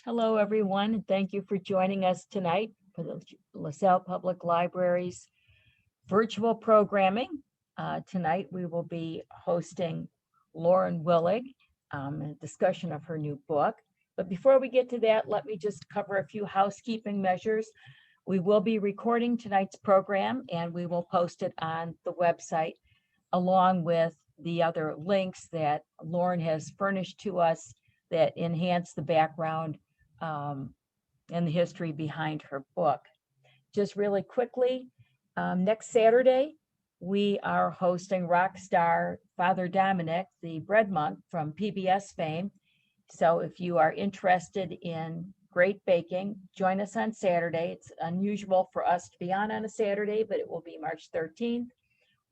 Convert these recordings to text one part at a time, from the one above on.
Hello, everyone, and thank you for joining us tonight for the LaSalle Public Library's virtual programming. Tonight, we will be hosting Lauren Willig, a discussion of her new book. But before we get to that, let me just cover a few housekeeping measures. We will be recording tonight's program, and we will post it on the website, along with the other links that Lauren has furnished to us that enhance the background and the history behind her book. Just really quickly, next Saturday, we are hosting rock star Father Dominic, the bread monk from PBS fame. So if you are interested in great baking, join us on Saturday. It's unusual for us to be on a Saturday, but it will be March 13th,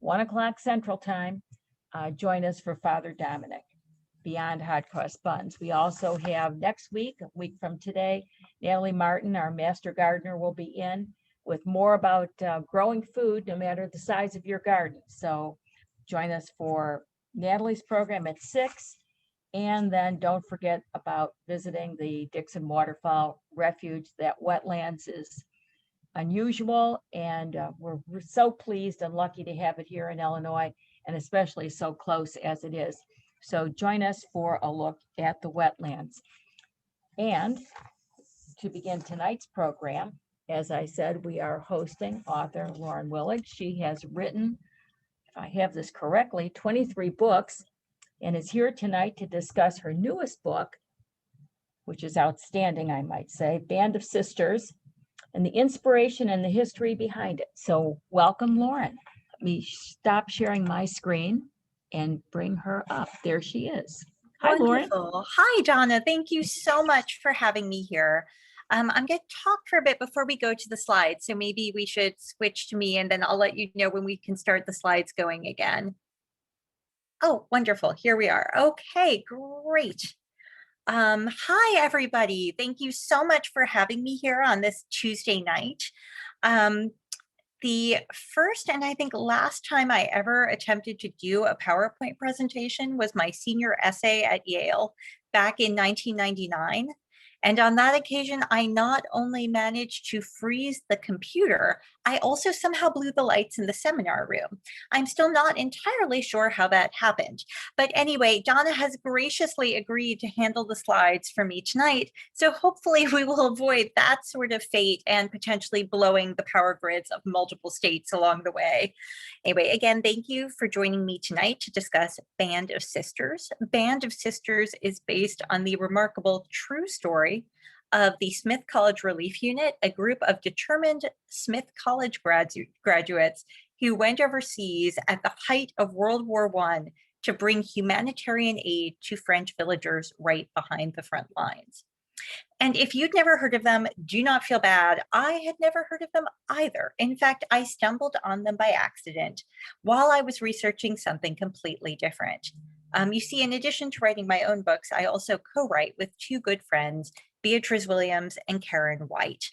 1 o'clock Central Time. Join us for Father Dominic. Beyond Hot Cross Buns. We also have next week, a week from today, Natalie Martin, our master gardener, will be in with more about growing food, no matter the size of your garden. So join us for Natalie's program at 6. And then don't forget about visiting the Dixon Waterfowl Refuge. That wetlands is unusual, and we're so pleased and lucky to have it here in Illinois, and especially so close as it is. So join us for a look at the wetlands. And to begin tonight's program, as I said, we are hosting author Lauren Willig. She has written, if I have this correctly, 23 books, and is here tonight to discuss her newest book, which is outstanding, I might say, Band of Sisters, and the inspiration and the history behind it. So welcome, Lauren. Let me stop sharing my screen and bring her up. There she is. Hi, Lauren. Wonderful. Hi, Donna. Thank you so much for having me here. I'm going to talk for a bit before we go to the slides. So maybe we should switch to me and then I'll let you know when we can start the slides going again. Oh, wonderful. Here we are. Okay, great. Hi, everybody. Thank you so much for having me here on this Tuesday night. The first and I think last time I ever attempted to do a PowerPoint presentation was my senior essay at Yale back in 1999. And on that occasion, I not only managed to freeze the computer, I also somehow blew the lights in the seminar room. I'm still not entirely sure how that happened. But anyway, Donna has graciously agreed to handle the slides for me tonight. So hopefully we will avoid that sort of fate and potentially blowing the power grids of multiple states along the way. Anyway, again, thank you for joining me tonight to discuss Band of Sisters. Band of Sisters is based on the remarkable true story of the Smith College Relief Unit, a group of determined Smith College graduates who went overseas at the height of World War I to bring humanitarian aid to French villagers right behind the front lines. And if you'd never heard of them, do not feel bad. I had never heard of them either. In fact, I stumbled on them by accident while I was researching something completely different. You see, in addition to writing my own books, I also co-write with two good friends, Beatrice Williams and Karen White.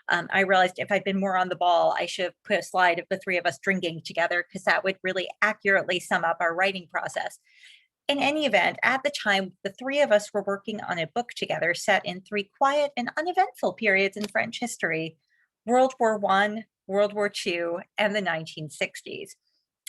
I realized if I'd been more on the ball, I should have put a slide of the three of us drinking together because that would really accurately sum up our writing process. In any event, at the time, the three of us were working on a book together set in three quiet and uneventful periods in French history: World War I, World War II, and the 1960s.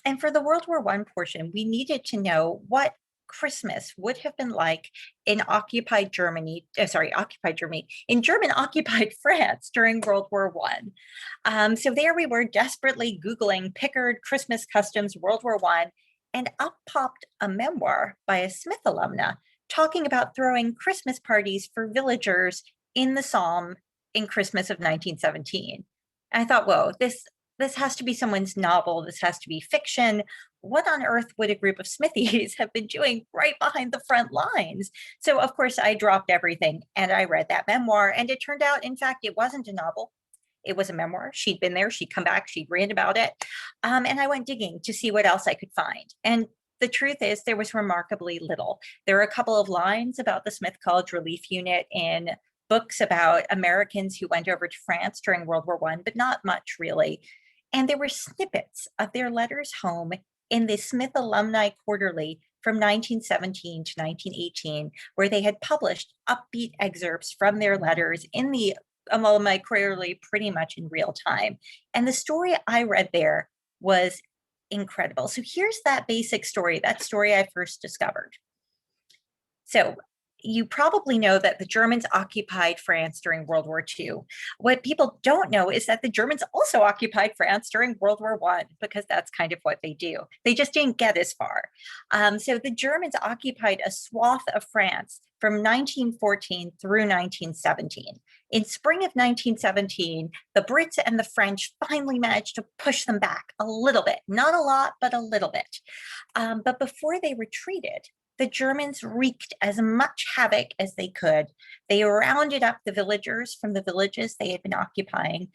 And for the World War I portion, we needed to know what Christmas would have been like in occupied Germany, in German occupied France during World War I. So there we were desperately Googling Pickard Christmas customs World War I, and up popped a memoir by a Smith alumna talking about throwing Christmas parties for villagers in the Somme in Christmas of 1917. And I thought, whoa, this has to be someone's novel. This has to be fiction. What on earth would a group of Smithies have been doing right behind the front lines? So of course I dropped everything and I read that memoir, and it turned out, in fact, it wasn't a novel. It was a memoir. She'd been there, she'd come back, she'd read about it. And I went digging to see what else I could find. And the truth is there was remarkably little. There were a couple of lines about the Smith College Relief Unit in books about Americans who went over to France during World War I, but not much really. And there were snippets of their letters home in the Smith Alumni Quarterly from 1917 to 1918, where they had published upbeat excerpts from their letters in the Alumni Quarterly pretty much in real time. And the story I read there was incredible. So here's that basic story, that story I first discovered. So you probably know that the Germans occupied France during World War II. What people don't know is that the Germans also occupied France during World War I, because that's kind of what they do. They just didn't get as far. So the Germans occupied a swath of France from 1914 through 1917. In spring of 1917, the Brits and the French finally managed to push them back a little bit, not a lot, but a little bit. But before they retreated, the Germans wreaked as much havoc as they could. They rounded up the villagers from the villages they had been occupying.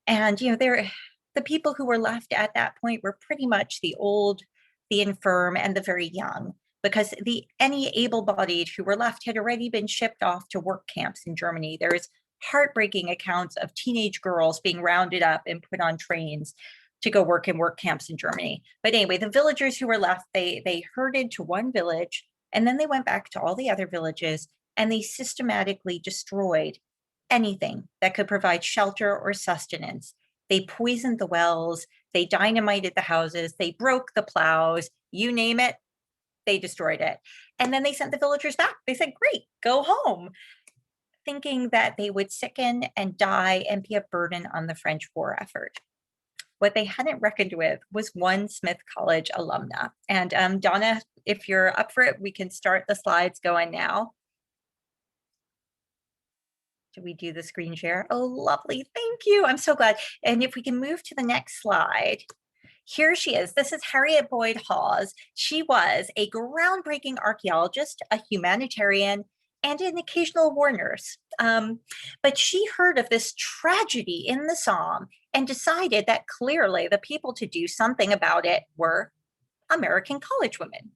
And, the people who were left at that point were pretty much the old, the infirm, and the very young, because any able-bodied who were left had already been shipped off to work camps in Germany. There's heartbreaking accounts of teenage girls being rounded up and put on trains to go work in work camps in Germany. But anyway, the villagers who were left, they herded to one village, and then they went back to all the other villages, and they systematically destroyed anything that could provide shelter or sustenance. They poisoned the wells, they dynamited the houses, they broke the plows, you name it, they destroyed it. And then they sent the villagers back. They said, great, go home, thinking that they would sicken and die and be a burden on the French war effort. What they hadn't reckoned with was one Smith College alumna. And Donna, if you're up for it, we can start the slides going now. Do we do the screen share? Oh, lovely. Thank you. I'm so glad. And if we can move to the next slide. Here she is. This is Harriet Boyd Hawes. She was a groundbreaking archaeologist, a humanitarian, and an occasional war nurse. But she heard of this tragedy in the Somme and decided that clearly the people to do something about it were American college women.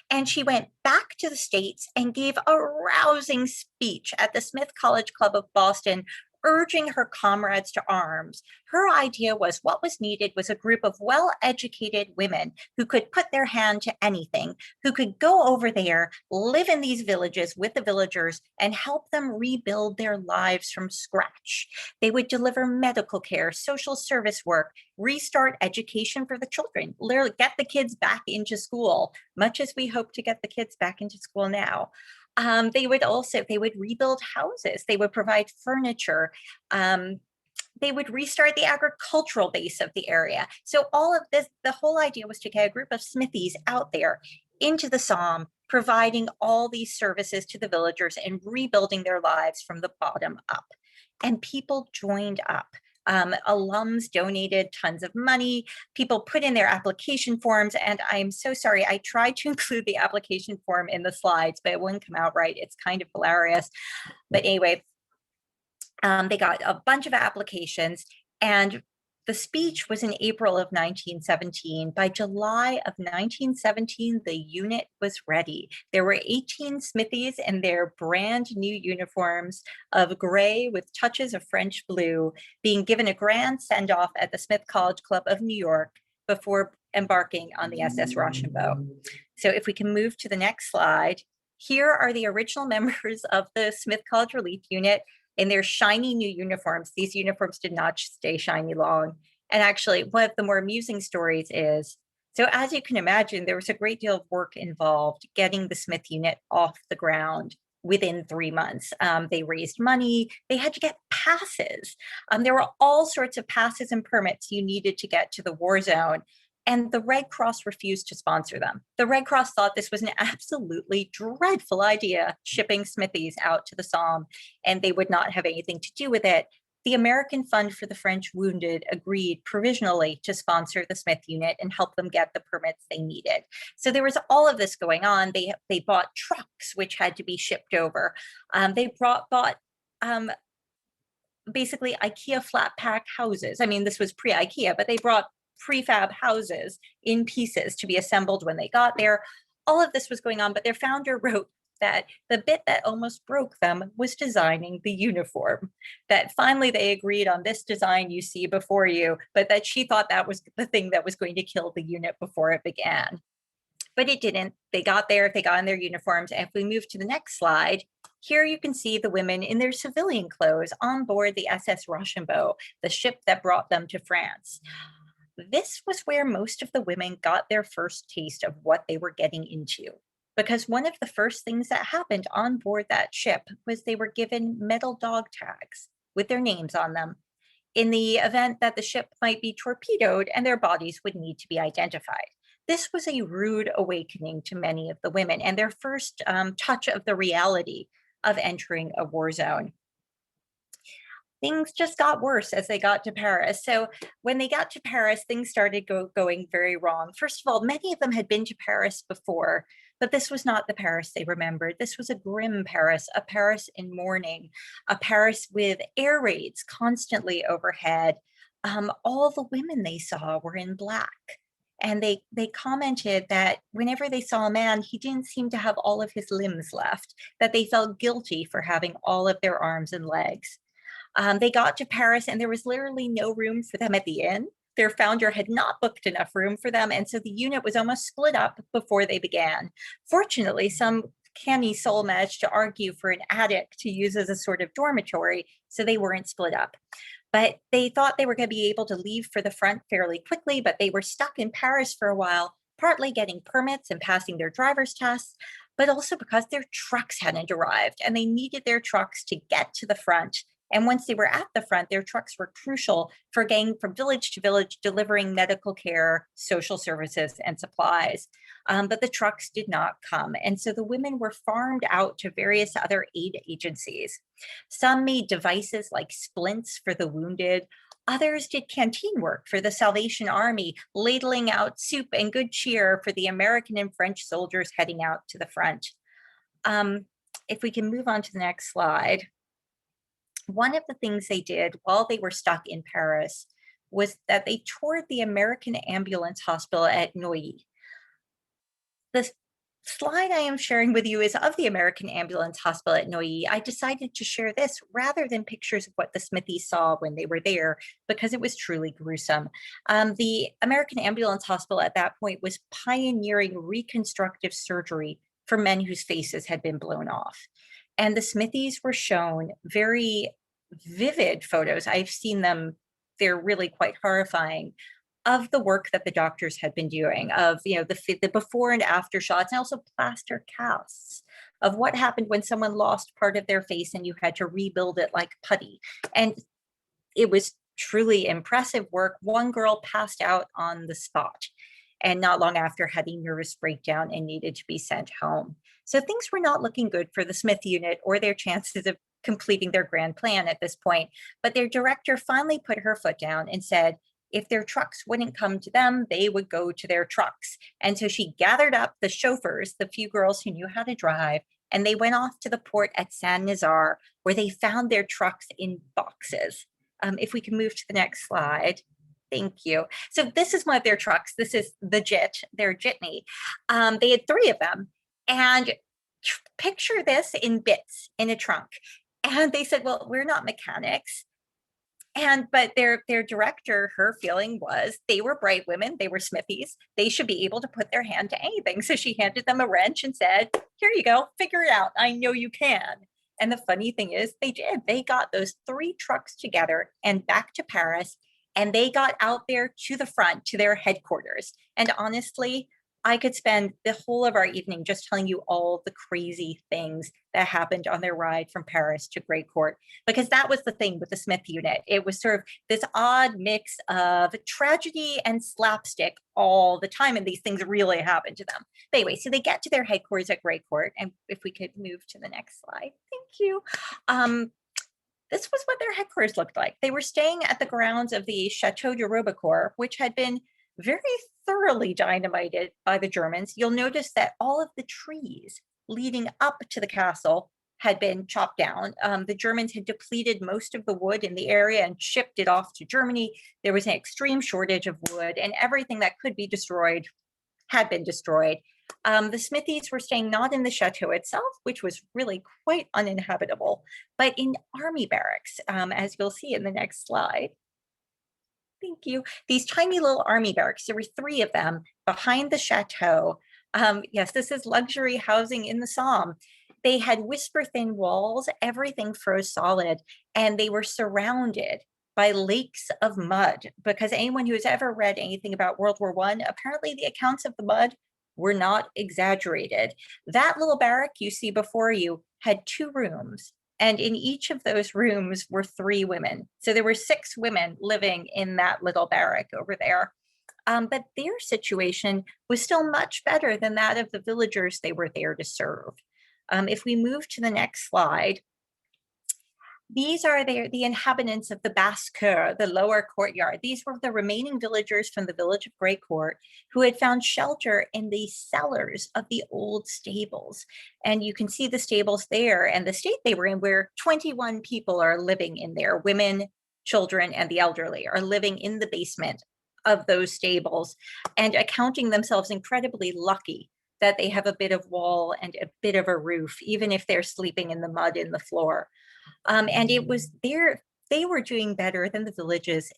And she went back to the States and gave a rousing speech at the Smith College Club of Boston, urging her comrades to arms. Her idea was what was needed was a group of well-educated women who could put their hand to anything, who could go over there, live in these villages with the villagers, and help them rebuild their lives from scratch. They would deliver medical care, social service work, restart education for the children, literally get the kids back into school, much as we hope to get the kids back into school now. They would rebuild houses. They would provide furniture. They would restart the agricultural base of the area. So all of this, the whole idea was to get a group of Smithies out there into the Somme, providing all these services to the villagers and rebuilding their lives from the bottom up. And people joined up. Alums donated tons of money. People put in their application forms, and I'm so sorry, I tried to include the application form in the slides, but it wouldn't come out right. It's kind of hilarious. But anyway, they got a bunch of applications, and the speech was in April of 1917. By July of 1917, the unit was ready. There were 18 Smithies in their brand new uniforms of gray with touches of French blue, being given a grand send-off at the Smith College Club of New York before embarking on the SS Rochambeau. So if we can move to the next slide, here are the original members of the Smith College Relief Unit in their shiny new uniforms. These uniforms did not stay shiny long. And actually, one of the more amusing stories is, so as you can imagine, there was a great deal of work involved getting the Smith unit off the ground within 3 months. They raised money. They had to get passes. There were all sorts of passes and permits you needed to get to the war zone. And the Red Cross refused to sponsor them. The Red Cross thought this was an absolutely dreadful idea, shipping Smithies out to the Somme, and they would not have anything to do with it. The American Fund for the French Wounded agreed provisionally to sponsor the Smith unit and help them get the permits they needed. So there was all of this going on. They bought trucks, which had to be shipped over. They bought basically IKEA flat pack houses. I mean, this was pre-IKEA, but they brought prefab houses in pieces to be assembled when they got there. All of this was going on, but their founder wrote that the bit that almost broke them was designing the uniform. That finally they agreed on this design you see before you, but that she thought that was the thing that was going to kill the unit before it began. But it didn't. They got there, they got in their uniforms. And if we move to the next slide, here you can see the women in their civilian clothes on board the SS Rochambeau, the ship that brought them to France. This was where most of the women got their first taste of what they were getting into. Because one of the first things that happened on board that ship was they were given metal dog tags with their names on them in the event that the ship might be torpedoed and their bodies would need to be identified. This was a rude awakening to many of the women and their first touch of the reality of entering a war zone. Things just got worse as they got to Paris. So when they got to Paris, things started going very wrong. First of all, many of them had been to Paris before, but this was not the Paris they remembered. This was a grim Paris, a Paris in mourning, a Paris with air raids constantly overhead. All the women they saw were in black. And they commented that whenever they saw a man, he didn't seem to have all of his limbs left, that they felt guilty for having all of their arms and legs. They got to Paris and there was literally no room for them at the inn. Their founder had not booked enough room for them. And so the unit was almost split up before they began. Fortunately, some canny soul managed to argue for an attic to use as a sort of dormitory, so they weren't split up. But they thought they were going to be able to leave for the front fairly quickly, but they were stuck in Paris for a while, partly getting permits and passing their driver's tests, but also because their trucks hadn't arrived and they needed their trucks to get to the front. And once they were at the front, their trucks were crucial for getting from village to village, delivering medical care, social services, and supplies. But the trucks did not come. And so the women were farmed out to various other aid agencies. Some made devices like splints for the wounded. Others did canteen work for the Salvation Army, ladling out soup and good cheer for the American and French soldiers heading out to the front. If we can move on to the next slide. One of the things they did while they were stuck in Paris was that they toured the American Ambulance Hospital at Neuilly. The slide I am sharing with you is of the American Ambulance Hospital at Neuilly. I decided to share this rather than pictures of what the Smithies saw when they were there, because it was truly gruesome. The American Ambulance Hospital at that point was pioneering reconstructive surgery for men whose faces had been blown off. And the Smithies were shown very vivid photos. I've seen them, they're really quite horrifying, of the work that the doctors had been doing, of the before and after shots, and also plaster casts of what happened when someone lost part of their face and you had to rebuild it like putty. And it was truly impressive work. One girl passed out on the spot and not long after had a nervous breakdown and needed to be sent home. So things were not looking good for the Smith unit or their chances of completing their grand plan at this point. But their director finally put her foot down and said, if their trucks wouldn't come to them, they would go to their trucks. And so she gathered up the chauffeurs, the few girls who knew how to drive, and they went off to the port at Saint-Nazaire, where they found their trucks in boxes. If we can move to the next slide. Thank you. So this is one of their trucks. This is the JIT, their jitney. They had 3 of them. And picture this in bits in a trunk. And they said, well, we're not mechanics. But their director, her feeling was they were bright women, they were Smithies, they should be able to put their hand to anything. So she handed them a wrench and said, here you go, figure it out. I know you can. And the funny thing is they did. They got those 3 trucks together and back to Paris, and they got out there to the front, to their headquarters. And honestly, I could spend the whole of our evening just telling you all the crazy things that happened on their ride from Paris to Great Court, because that was the thing with the Smith unit. It was sort of this odd mix of tragedy and slapstick all the time, and these things really happened to them. But anyway, so they get to their headquarters at Great Court, and if we could move to the next slide, thank you. This was what their headquarters looked like. They were staying at the grounds of the Chateau de Robecourt, which had been very thoroughly dynamited by the Germans. You'll notice that all of the trees leading up to the castle had been chopped down. The Germans had depleted most of the wood in the area and shipped it off to Germany. There was an extreme shortage of wood, and everything that could be destroyed had been destroyed. The Smithies were staying not in the chateau itself, which was really quite uninhabitable, but in army barracks, as you'll see in the next slide. Thank you. These tiny little army barracks, there were 3 of them behind the chateau. Yes, this is luxury housing in the Somme. They had whisper thin walls, everything froze solid, and they were surrounded by lakes of mud, because anyone who has ever read anything about World War I, apparently the accounts of the mud were not exaggerated. That little barrack you see before you had 2 rooms, and in each of those rooms were 3 women. So there were 6 women living in that little barrack over there. But their situation was still much better than that of the villagers they were there to serve. If we move to the next slide, these are the inhabitants of the Basse Cour, the lower courtyard. These were the remaining villagers from the village of Grey Court who had found shelter in the cellars of the old stables. And you can see the stables there and the state they were in, where 21 people are living in there. Women, children, and the elderly are living in the basement of those stables and accounting themselves incredibly lucky that they have a bit of wall and a bit of a roof, even if they're sleeping in the mud in the floor. And it was they were doing better than the villagers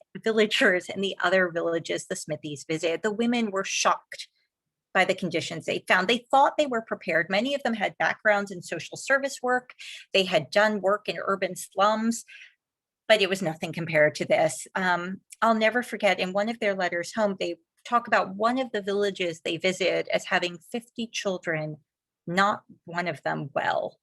in the other villages the Smithies visited. The women were shocked by the conditions they found. They thought they were prepared. Many of them had backgrounds in social service work. They had done work in urban slums, but it was nothing compared to this. I'll never forget, in one of their letters home, they talk about one of the villages they visited as having 50 children, not one of them well.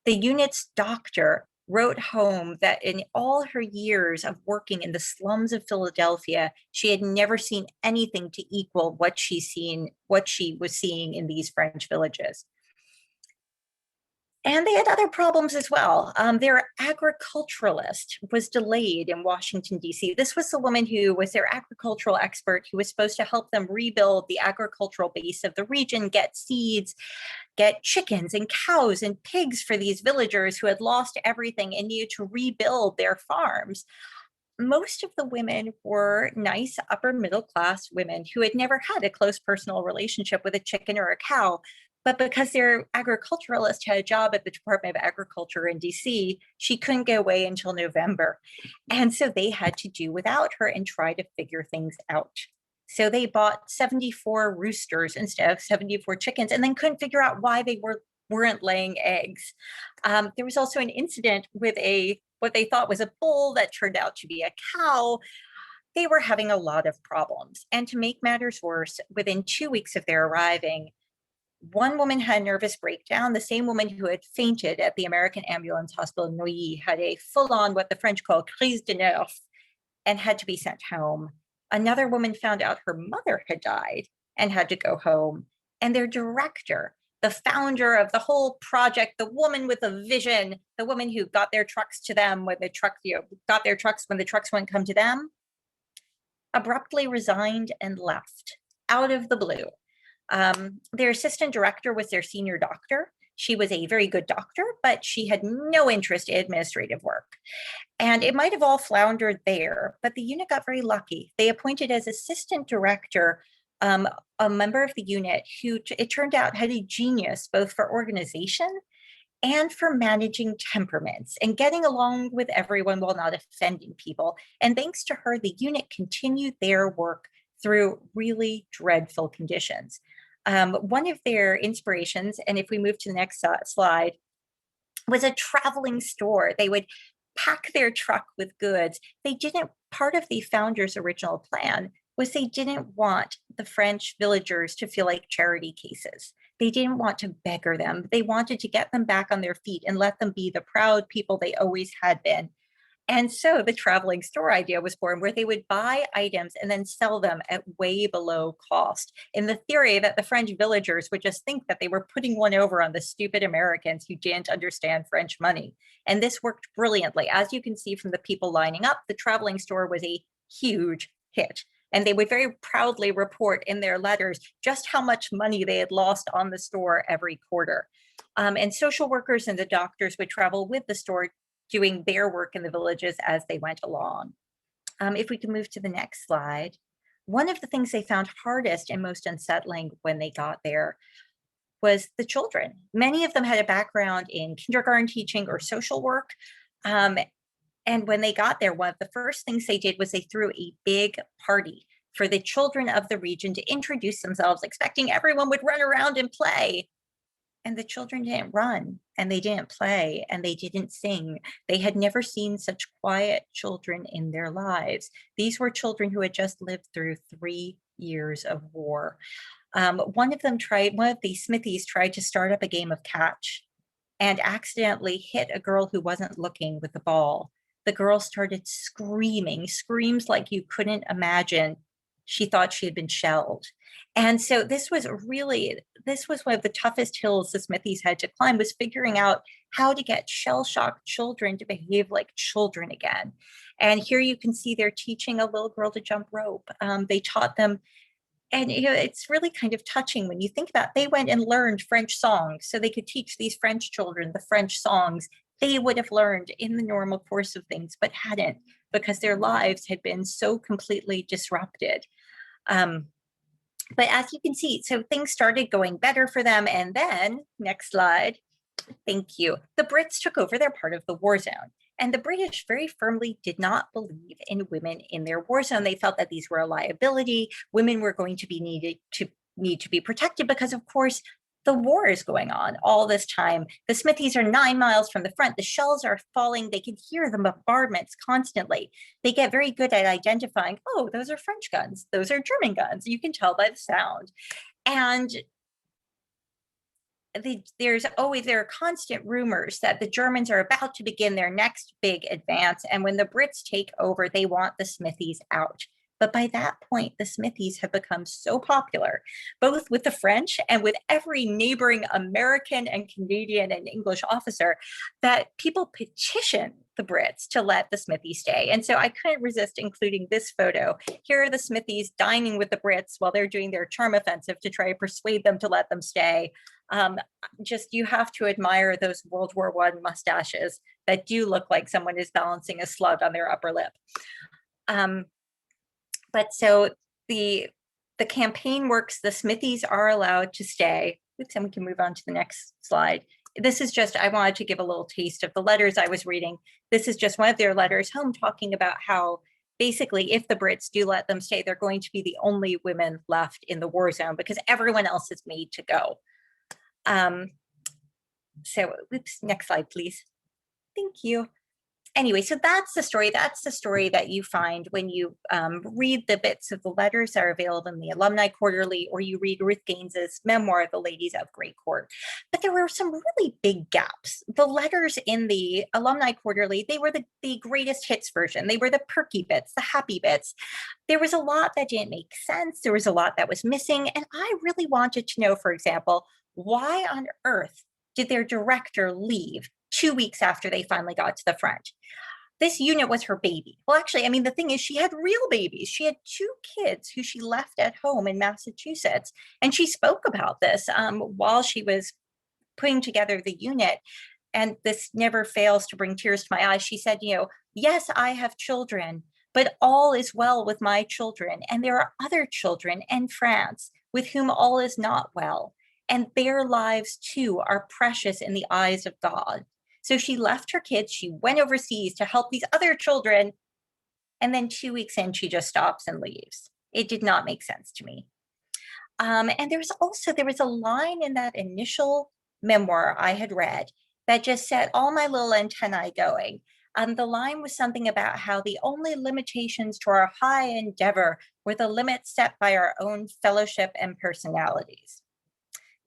The unit's doctor wrote home that in all her years of working in the slums of Philadelphia, she had never seen anything to equal what she was seeing in these French villages. And they had other problems as well. Their agriculturalist was delayed in Washington, D.C. This was the woman who was their agricultural expert, who was supposed to help them rebuild the agricultural base of the region, get seeds, get chickens and cows and pigs for these villagers who had lost everything and needed to rebuild their farms. Most of the women were nice upper middle class women who had never had a close personal relationship with a chicken or a cow. But because their agriculturalist had a job at the Department of Agriculture in DC, she couldn't go away until November. And so they had to do without her and try to figure things out. So they bought 74 roosters instead of 74 chickens, and then couldn't figure out why they weren't laying eggs. There was also an incident with what they thought was a bull that turned out to be a cow. They were having a lot of problems. And to make matters worse, within 2 weeks of their arriving, one woman had a nervous breakdown. The same woman who had fainted at the American Ambulance Hospital in Neuilly had a full-on, what the French call crise de nerfs, and had to be sent home. Another woman found out her mother had died and had to go home. And their director, the founder of the whole project, the woman with a vision, the woman who got their trucks to them when got their trucks when the trucks wouldn't come to them, abruptly resigned and left out of the blue. Their assistant director was their senior doctor. She was a very good doctor, but she had no interest in administrative work. And it might have all floundered there, but the unit got very lucky. They appointed as assistant director a member of the unit who, it turned out, had a genius both for organization and for managing temperaments and getting along with everyone while not offending people. And thanks to her, the unit continued their work through really dreadful conditions. One of their inspirations, and if we move to the next slide, was a traveling store. They would pack their truck with goods. Part of the founder's original plan was they didn't want the French villagers to feel like charity cases. They didn't want to beggar them. They wanted to get them back on their feet and let them be the proud people they always had been. And so the traveling store idea was born, where they would buy items and then sell them at way below cost, in the theory that the French villagers would just think that they were putting one over on the stupid Americans who didn't understand French money. And this worked brilliantly. As you can see from the people lining up, the traveling store was a huge hit. And they would very proudly report in their letters just how much money they had lost on the store every quarter. And social workers and the doctors would travel with the store, doing their work in the villages as they went along. If we can move to the next slide. one of the things they found hardest and most unsettling when they got there was the children. Many of them had a background in kindergarten teaching or social work. And when they got there, one of the first things they did was they threw a big party for the children of the region to introduce themselves, expecting everyone would run around and play. And the children didn't run, and they didn't play, and they didn't sing. They had never seen such quiet children in their lives. These were children who had just lived through 3 years of war. One of the Smithies tried to start up a game of catch and accidentally hit a girl who wasn't looking with the ball. The girl started screaming, screams like you couldn't imagine. She thought she had been shelled. And so this was one of the toughest hills the Smithies had to climb, was figuring out how to get shell-shocked children to behave like children again. And here you can see they're teaching a little girl to jump rope. They taught them, and it's really kind of touching when you think about it. They went and learned French songs so they could teach these French children the French songs they would have learned in the normal course of things, but hadn't, because their lives had been so completely disrupted. But as you can see, so things started going better for them. And then, next slide, thank you. The Brits took over their part of the war zone. And the British very firmly did not believe in women in their war zone. They felt that these were a liability. Women were going to need to be protected because, of course, the war is going on all this time. The Smithies are 9 miles from the front. The shells are falling. They can hear the bombardments constantly. They get very good at identifying, oh, those are French guns. Those are German guns. You can tell by the sound. And there are constant rumors that the Germans are about to begin their next big advance. And when the Brits take over, they want the Smithies out. But by that point, the Smithies have become so popular, both with the French and with every neighboring American and Canadian and English officer, that people petition the Brits to let the Smithies stay. And so I couldn't resist including this photo. Here are the Smithies dining with the Brits while they're doing their charm offensive to try to persuade them to let them stay. You have to admire those World War I mustaches that do look like someone is balancing a slug on their upper lip. But so the campaign works. The Smithies are allowed to stay. Oops, and we can move on to the next slide. This is just, I wanted to give a little taste of the letters I was reading. This is just one of their letters home talking about how basically if the Brits do let them stay, they're going to be the only women left in the war zone because everyone else is made to go. Oops, next slide, please. Thank you. Anyway, so that's the story. That's the story that you find when you read the bits of the letters that are available in the Alumni Quarterly, or you read Ruth Gaines's memoir, The Ladies of Great Court. But there were some really big gaps. The letters in the Alumni Quarterly, they were the greatest hits version. They were the perky bits, the happy bits. There was a lot that didn't make sense. There was a lot that was missing. And I really wanted to know, for example, why on earth did their director leave 2 weeks after they finally got to the front? This unit was her baby. Well, actually, I mean, the thing is, she had real babies. She had 2 kids who she left at home in Massachusetts. And she spoke about this while she was putting together the unit. And this never fails to bring tears to my eyes. She said, yes, I have children, but all is well with my children. And there are other children in France with whom all is not well. And their lives, too, are precious in the eyes of God. So she left her kids, she went overseas to help these other children, and then 2 weeks in, she just stops and leaves. It did not make sense to me. And there was a line in that initial memoir I had read that just set all my little antennae going. The line was something about how the only limitations to our high endeavor were the limits set by our own fellowship and personalities.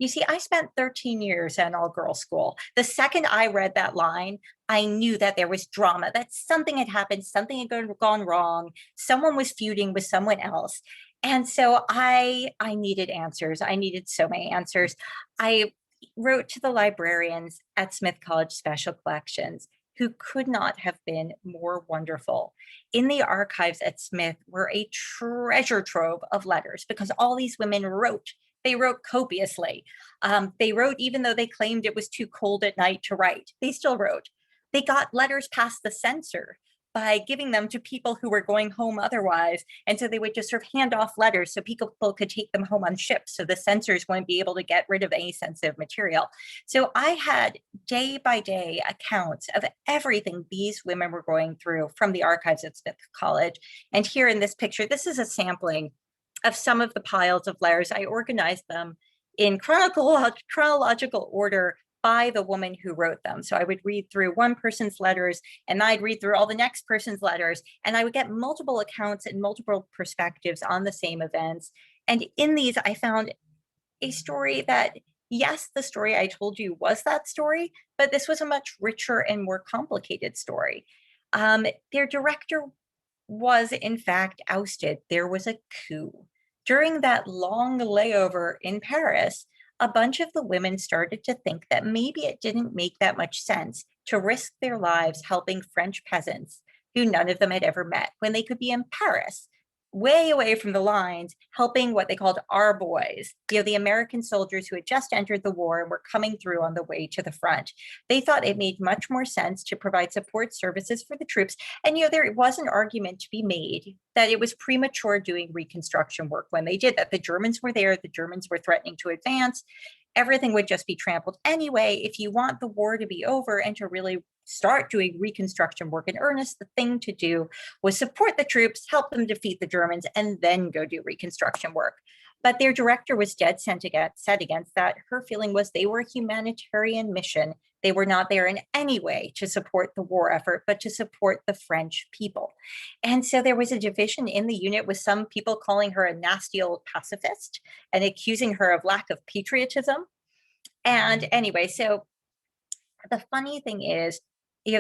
You see, I spent 13 years at an all-girls school. The second I read that line, I knew that there was drama, that something had happened, something had gone wrong, someone was feuding with someone else. And so I needed answers. I needed so many answers. I wrote to the librarians at Smith College Special Collections, who could not have been more wonderful. In the archives at Smith were a treasure trove of letters because all these women wrote. They wrote copiously. They wrote even though they claimed it was too cold at night to write. They still wrote. They got letters past the censor. by giving them to people who were going home otherwise. And so they would just sort of hand off letters so people could take them home on ships, so the censors wouldn't be able to get rid of any sensitive material. So I had day by day accounts of everything these women were going through from the archives at Smith College. And here in this picture, this is a sampling of some of the piles of letters. I organized them in chronological order by the woman who wrote them. So I would read through one person's letters, and I'd read through all the next person's letters, and I would get multiple accounts and multiple perspectives on the same events. And in these, I found a story that, yes, the story I told you was that story, but this was a much richer and more complicated story. Their director was in fact ousted. There was a coup. During that long layover in Paris, a bunch of the women started to think that maybe it didn't make that much sense to risk their lives helping French peasants who none of them had ever met when they could be in Paris, way away from the lines, helping what they called our boys, the American soldiers who had just entered the war and were coming through on the way to the front. They thought it made much more sense to provide support services for the troops. And, there was an argument to be made that it was premature doing Reconstruction work when they did that. The Germans were there, the Germans were threatening to advance. Everything would just be trampled anyway. If you want the war to be over and to really start doing Reconstruction work in earnest, the thing to do was support the troops, help them defeat the Germans, and then go do Reconstruction work. But their director was dead set against that. Her feeling was they were a humanitarian mission. They were not there in any way to support the war effort, but to support the French people. And so there was a division in the unit, with some people calling her a nasty old pacifist and accusing her of lack of patriotism. And anyway, so the funny thing is,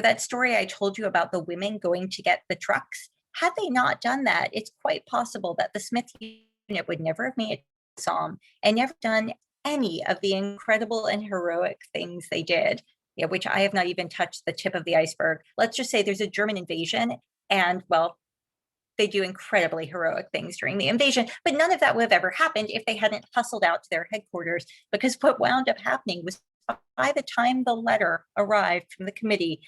that story I told you about the women going to get the trucks, had they not done that, it's quite possible that the Smith unit would never have made it to Somme and never done any of the incredible and heroic things they did, which I have not even touched the tip of the iceberg. Let's just say there's a German invasion, and well, they do incredibly heroic things during the invasion, but none of that would have ever happened if they hadn't hustled out to their headquarters, because what wound up happening was, by the time the letter arrived from the committee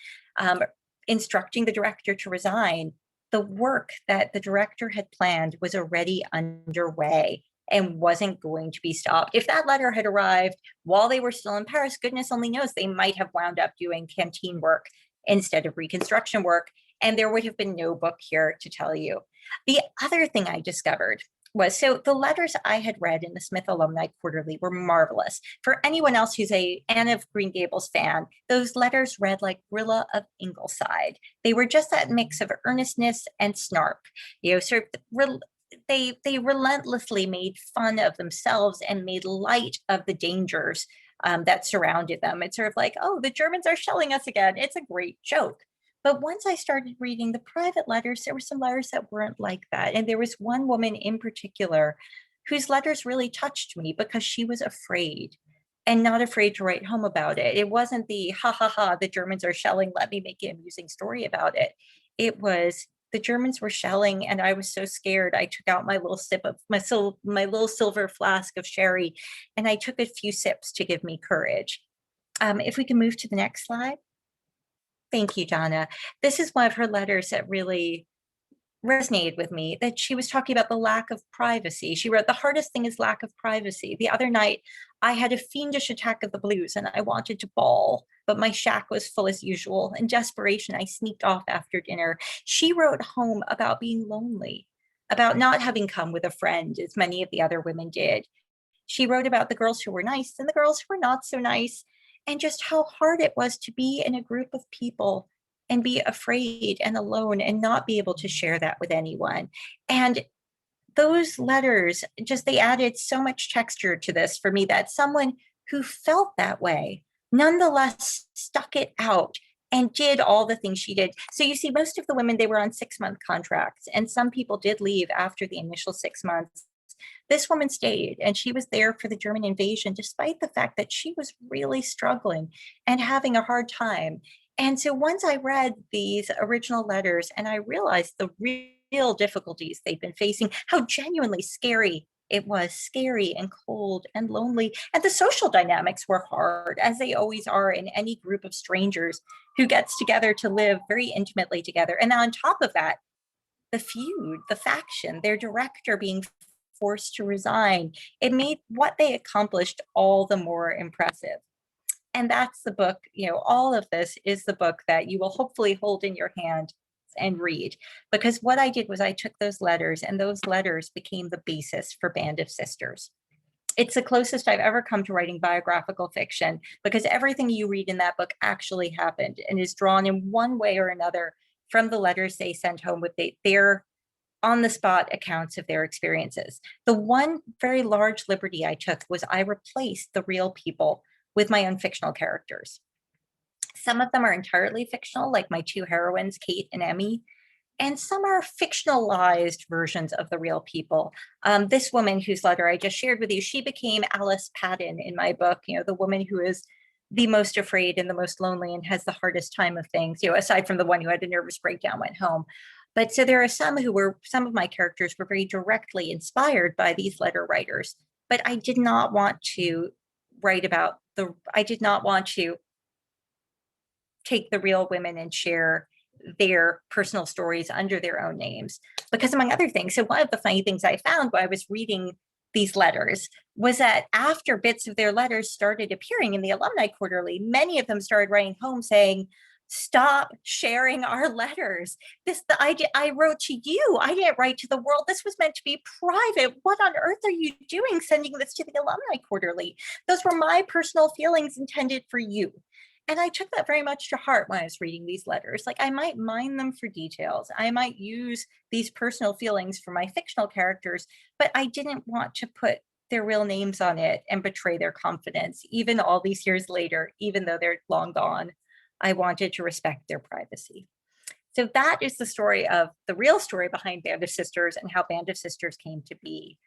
instructing the director to resign, the work that the director had planned was already underway and wasn't going to be stopped. If that letter had arrived while they were still in Paris, goodness only knows, they might have wound up doing canteen work instead of Reconstruction work, and there would have been no book here to tell you. The other thing I discovered was, so the letters I had read in the Smith Alumni Quarterly were marvelous. For anyone else who's a Anne of Green Gables fan, those letters read like Rilla of Ingleside. They were just that mix of earnestness and snark. They relentlessly made fun of themselves and made light of the dangers that surrounded them. It's sort of like, oh, the Germans are shelling us again. It's a great joke. But once I started reading the private letters, there were some letters that weren't like that. And there was one woman in particular whose letters really touched me because she was afraid, and not afraid to write home about it. It wasn't the ha ha ha, the Germans are shelling, let me make an amusing story about it. It was, the Germans were shelling and I was so scared. I took out my little sip of my little silver flask of sherry, and I took a few sips to give me courage. If we can move to the next slide. Thank you, Donna. This is one of her letters that really resonated with me, that she was talking about the lack of privacy. She wrote, the hardest thing is lack of privacy. The other night, I had a fiendish attack of the blues and I wanted to bawl, but my shack was full as usual. In desperation, I sneaked off after dinner. She wrote home about being lonely, about not having come with a friend, as many of the other women did. She wrote about the girls who were nice and the girls who were not so nice, and just how hard it was to be in a group of people and be afraid and alone and not be able to share that with anyone. And those letters, just, they added so much texture to this for me, that someone who felt that way nonetheless stuck it out and did all the things she did. So you see, most of the women, they were on 6-month contracts, and some people did leave after the initial 6 months. This woman stayed, and she was there for the German invasion, despite the fact that she was really struggling and having a hard time. And so once I read these original letters and I realized the real difficulties they'd been facing, how genuinely scary It was scary and cold and lonely, and the social dynamics were hard, as they always are in any group of strangers who gets together to live very intimately together. And on top of that, the feud, the faction, their director being forced to resign, it made what they accomplished all the more impressive. And that's the book, all of this is the book that you will hopefully hold in your hand and read. Because what I did was I took those letters, and those letters became the basis for Band of Sisters. It's the closest I've ever come to writing biographical fiction, because everything you read in that book actually happened and is drawn in one way or another from the letters they sent home with their on the spot accounts of their experiences. The one very large liberty I took was I replaced the real people with my own fictional characters. Some of them are entirely fictional, like my two heroines, Kate and Emmy, and some are fictionalized versions of the real people. This woman whose letter I just shared with you, she became Alice Patton in my book, the woman who is the most afraid and the most lonely and has the hardest time of things, aside from the one who had a nervous breakdown, went home. But so there are some of my characters were very directly inspired by these letter writers, but I did not want to I did not want to take the real women and share their personal stories under their own names, because among other things, so one of the funny things I found while I was reading these letters was that after bits of their letters started appearing in the Alumni Quarterly, many of them started writing home saying, "Stop sharing our letters. I wrote to you. I didn't write to the world. This was meant to be private. What on earth are you doing sending this to the Alumni Quarterly? Those were my personal feelings intended for you." And I took that very much to heart when I was reading these letters. Like, I might mine them for details. I might use these personal feelings for my fictional characters, but I didn't want to put their real names on it and betray their confidence, even all these years later, even though they're long gone. I wanted to respect their privacy. So that is the real story behind Band of Sisters and how Band of Sisters came to be.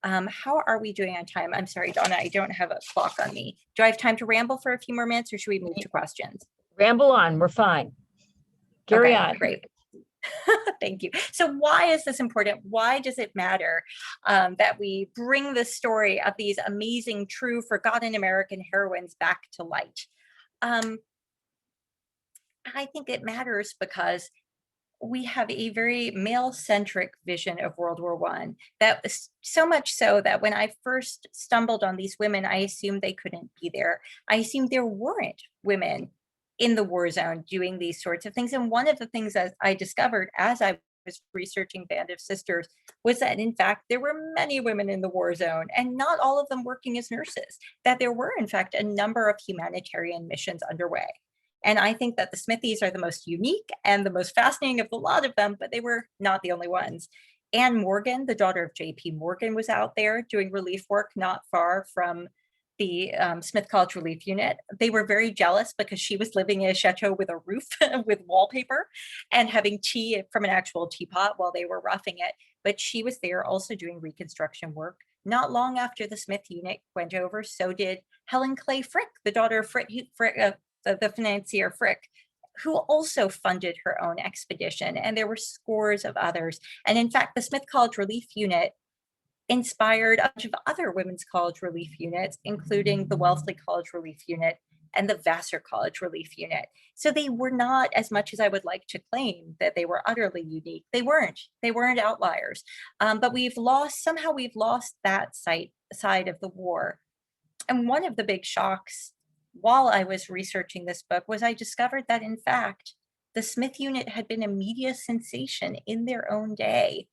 How are we doing on time? I'm sorry, Donna, I don't have a clock on me. Do I have time to ramble for a few more minutes, or should we move to questions? Ramble on, we're fine. Carry on. Great. Thank you. So why is this important? Why does it matter that we bring the story of these amazing, true, forgotten American heroines back to light? I think it matters because we have a very male-centric vision of World War I. That was so much so that when I first stumbled on these women, I assumed they couldn't be there. I assumed there weren't women in the war zone doing these sorts of things. And one of the things that I discovered as I was researching Band of Sisters was that, in fact, there were many women in the war zone, and not all of them working as nurses, that there were, in fact, a number of humanitarian missions underway. And I think that the Smithies are the most unique and the most fascinating of the lot of them, but they were not the only ones. Anne Morgan, the daughter of J.P. Morgan, was out there doing relief work not far from the Smith College Relief Unit. They were very jealous because she was living in a chateau with a roof with wallpaper and having tea from an actual teapot while they were roughing it. But she was there also doing Reconstruction work. Not long after the Smith unit went over, so did Helen Clay Frick, the daughter of the financier Frick, who also funded her own expedition. And there were scores of others. And in fact, the Smith College Relief Unit inspired a bunch of other women's college relief units, including the Wellesley College Relief Unit and the Vassar College Relief Unit. So they were not, as much as I would like to claim that they were utterly unique, they weren't outliers. But we've lost that side of the war. And one of the big shocks while I was researching this book was I discovered that, in fact, the Smith unit had been a media sensation in their own day.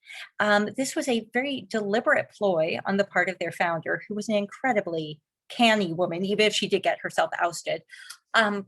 This was a very deliberate ploy on the part of their founder, who was an incredibly canny woman, even if she did get herself ousted. But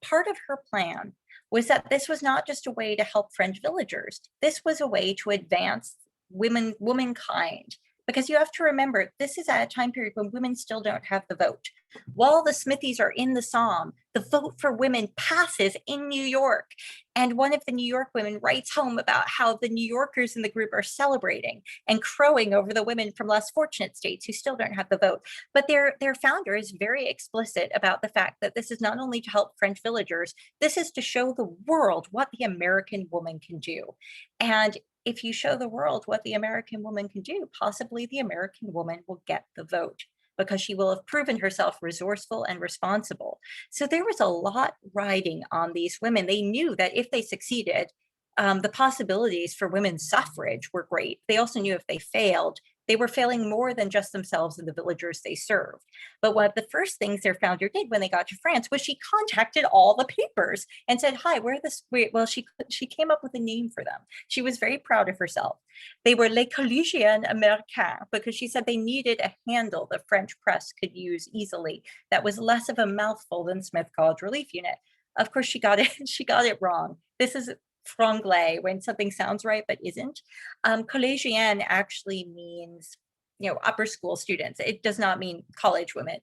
part of her plan was that this was not just a way to help French villagers. This was a way to advance womankind. Because you have to remember, this is at a time period when women still don't have the vote. While the Smithies are in the Somme, the vote for women passes in New York. And one of the New York women writes home about how the New Yorkers in the group are celebrating and crowing over the women from less fortunate states who still don't have the vote. But their founder is very explicit about the fact that this is not only to help French villagers, this is to show the world what the American woman can do. And if you show the world what the American woman can do, possibly the American woman will get the vote because she will have proven herself resourceful and responsible. So there was a lot riding on these women. They knew that if they succeeded, the possibilities for women's suffrage were great. They also knew if they failed, they were failing more than just themselves and the villagers they served. But one of the first things their founder did when they got to France was she contacted all the papers and said, "Hi, where are this?" Well, she came up with a name for them. She was very proud of herself. They were Les Collégiennes Américains because she said they needed a handle the French press could use easily that was less of a mouthful than Smith College Relief Unit. Of course, she got it. She got it wrong. This is franglais when something sounds right but isn't. Collégienne actually means, upper school students. It does not mean college women.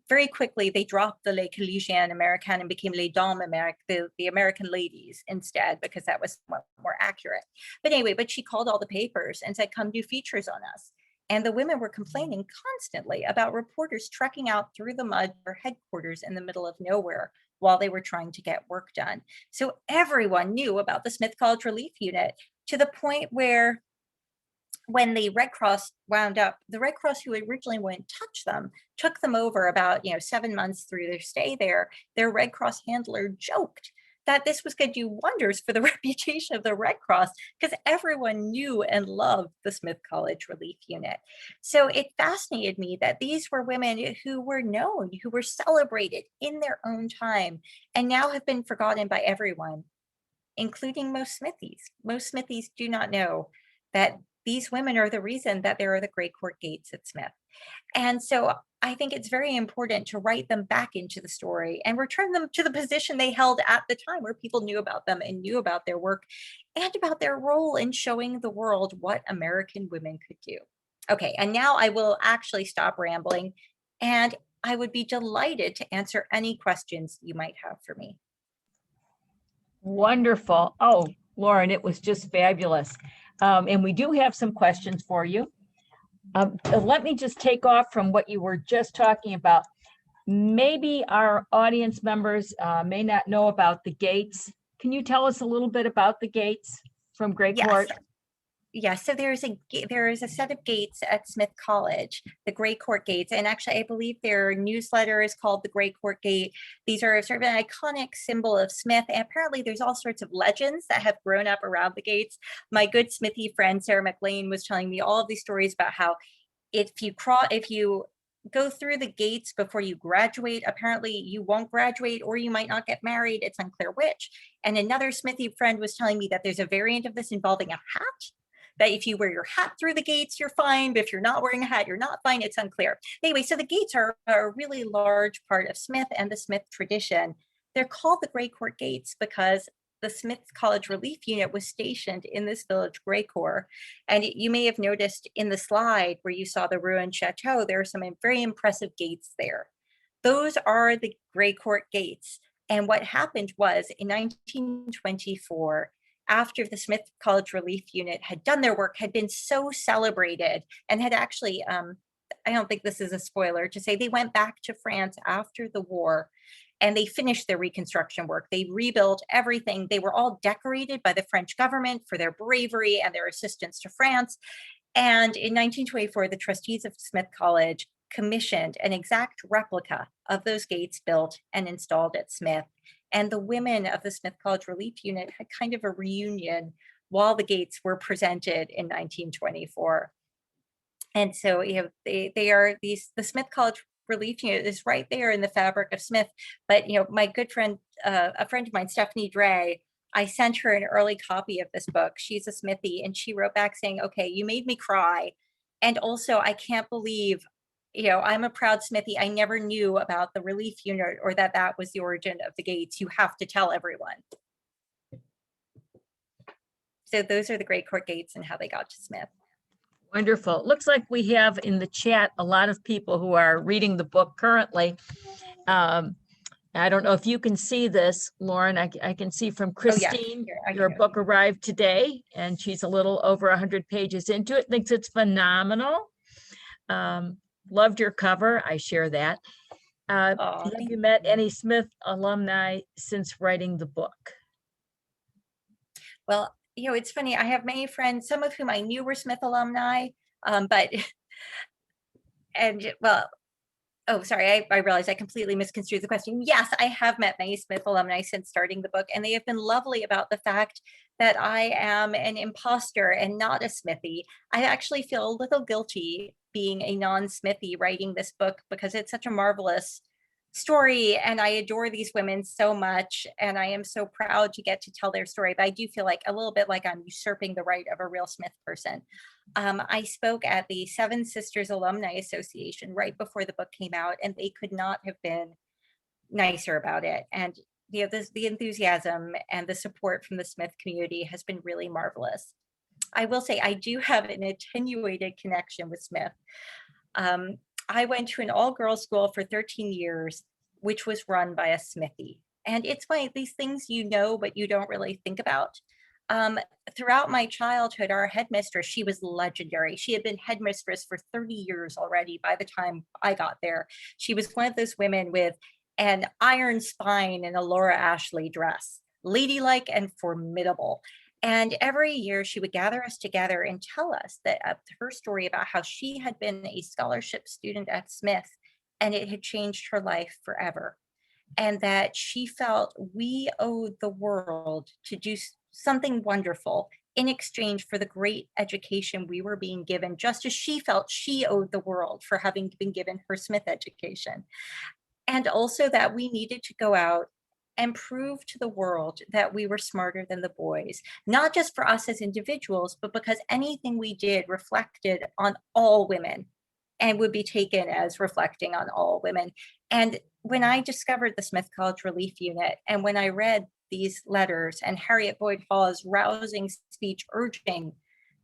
Very quickly, they dropped the Les Collégiennes Américaines and became Les Dames Américaines, the American ladies instead, because that was more accurate. But anyway, she called all the papers and said, "Come do features on us." And the women were complaining constantly about reporters trekking out through the mud for headquarters in the middle of nowhere while they were trying to get work done. So everyone knew about the Smith College Relief Unit, to the point where when the Red Cross wound up, the Red Cross who originally wouldn't touch them took them over about 7 months through their stay there. Their Red Cross handler joked that this was going to do wonders for the reputation of the Red Cross because everyone knew and loved the Smith College Relief Unit. So it fascinated me that these were women who were known, who were celebrated in their own time, and now have been forgotten by everyone, including most Smithies. Most Smithies do not know that these women are the reason that there are the Grey Court gates at Smith. And so I think it's very important to write them back into the story and return them to the position they held at the time, where people knew about them and knew about their work and about their role in showing the world what American women could do. Okay, and now I will actually stop rambling, and I would be delighted to answer any questions you might have for me. Wonderful. Oh, Lauren, it was just fabulous. And we do have some questions for you. Let me just take off from what you were just talking about. Maybe our audience members may not know about the gates. Can you tell us a little bit about the gates from Grey Court? Yes, so there is a set of gates at Smith College, the Grey Court gates, and actually I believe their newsletter is called the Grey Court Gate. These are sort of an iconic symbol of Smith, and apparently there's all sorts of legends that have grown up around the gates. My good Smithy friend Sarah McLean was telling me all of these stories about how if you go through the gates before you graduate, apparently you won't graduate, or you might not get married. It's unclear which. And another Smithy friend was telling me that there's a variant of this involving a hat, that if you wear your hat through the gates, you're fine, but if you're not wearing a hat, you're not fine. It's unclear. Anyway, so the gates are a really large part of Smith and the Smith tradition. They're called the Grey Court Gates because the Smith College Relief Unit was stationed in this village, Grey Court. And you may have noticed in the slide where you saw the ruined chateau, there are some very impressive gates there. Those are the Grey Court Gates. And what happened was in 1924, after the Smith College Relief Unit had done their work, had been so celebrated, and had actually, I don't think this is a spoiler to say, they went back to France after the war and they finished their reconstruction work. They rebuilt everything. They were all decorated by the French government for their bravery and their assistance to France. And in 1924, the trustees of Smith College commissioned an exact replica of those gates built and installed at Smith. And the women of the Smith College Relief Unit had kind of a reunion while the gates were presented in 1924. And so they are the Smith College Relief Unit is right there in the fabric of Smith. But my good friend, a friend of mine, Stephanie Dre, I sent her an early copy of this book. She's a Smithy, and she wrote back saying, "Okay, you made me cry. And also, I can't believe, I'm a proud Smithy. I never knew about the relief unit or that was the origin of the gates. You have to tell everyone." So those are the Grey Court gates and how they got to Smith. Wonderful. It looks like we have in the chat a lot of people who are reading the book currently. I don't know if you can see this, Lauren. I can see from Christine, your book arrived today, and she's a little over 100 pages into it, thinks it's phenomenal. Loved your cover. I share that. Have you met any Smith alumni since writing the book? Well, It's funny, I have many friends, some of whom I knew were Smith alumni, but and well, oh, sorry, I realized I completely misconstrued the question. Yes, I have met many Smith alumni since starting the book, and they have been lovely about the fact that I am an imposter and not a Smithy. I actually feel a little guilty being a non-Smithy writing this book because it's such a marvelous story, and I adore these women so much, and I am so proud to get to tell their story. But I do feel like a little bit like I'm usurping the right of a real Smith person. I spoke at the Seven Sisters Alumni Association right before the book came out, and they could not have been nicer about it. And the enthusiasm and the support from the Smith community has been really marvelous. I will say I do have an attenuated connection with Smith. Um, I went to an all-girls school for 13 years, which was run by a Smithy. And it's one of these things but you don't really think about. Um, Throughout my childhood, our headmistress, she was legendary. She had been headmistress for 30 years already by the time I got there. She was one of those women with an iron spine and a Laura Ashley dress, ladylike and formidable. And every year she would gather us together and tell us that her story about how she had been a scholarship student at Smith and it had changed her life forever. And that she felt we owed the world to do something wonderful in exchange for the great education we were being given, just as she felt she owed the world for having been given her Smith education. And also that we needed to go out and prove to the world that we were smarter than the boys, not just for us as individuals, but because anything we did reflected on all women and would be taken as reflecting on all women. And when I discovered the Smith College Relief Unit, and when I read these letters and Harriet Boyd Hawes' rousing speech urging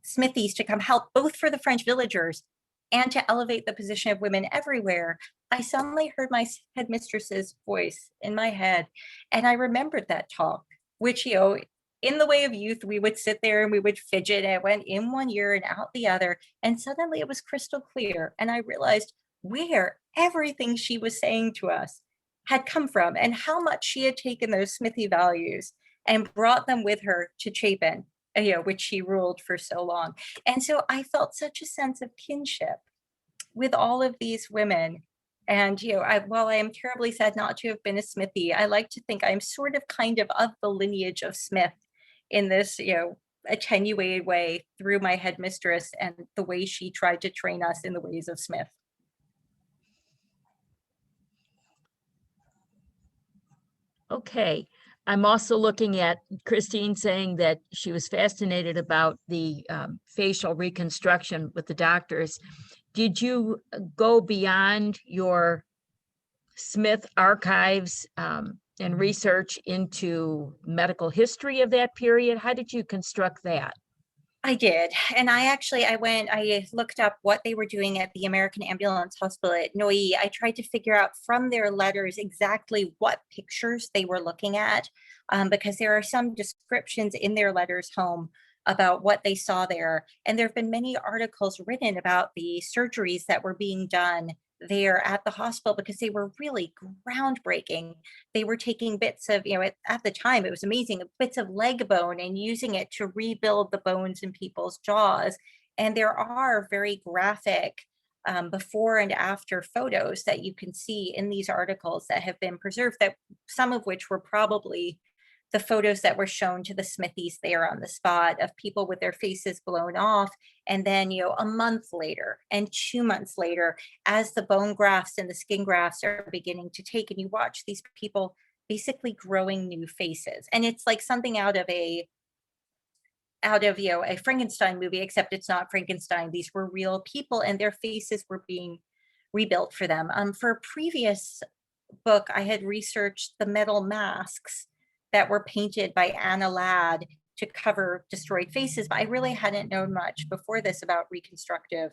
Smithies to come help both for the French villagers and to elevate the position of women everywhere, I suddenly heard my headmistress's voice in my head. And I remembered that talk, which, in the way of youth, we would sit there and we would fidget, and it went in one ear and out the other. And suddenly it was crystal clear. And I realized where everything she was saying to us had come from and how much she had taken those Smithy values and brought them with her to Chapin, which she ruled for so long. And so I felt such a sense of kinship with all of these women. And, while I am terribly sad not to have been a Smithy, I like to think I'm sort of kind of the lineage of Smith in this, attenuated way through my headmistress and the way she tried to train us in the ways of Smith. Okay. I'm also looking at Christine saying that she was fascinated about the facial reconstruction with the doctors. Did you go beyond your Smith archives and research into medical history of that period? How did you construct that? I did. And I looked up what they were doing at the American Ambulance Hospital at Neuilly. I tried to figure out from their letters exactly what pictures they were looking at, because there are some descriptions in their letters home about what they saw there. And there have been many articles written about the surgeries that were being done there at the hospital because they were really groundbreaking. They were taking bits of, at the time it was amazing, bits of leg bone and using it to rebuild the bones in people's jaws. And there are very graphic before and after photos that you can see in these articles that have been preserved, that some of which were probably the photos that were shown to the Smithies there on the spot of people with their faces blown off. And then, a month later and 2 months later, as the bone grafts and the skin grafts are beginning to take, and you watch these people basically growing new faces. And it's like something out of a Frankenstein movie, except it's not Frankenstein. These were real people and their faces were being rebuilt for them. For a previous book, I had researched the metal masks that were painted by Anna Ladd to cover destroyed faces, but I really hadn't known much before this about reconstructive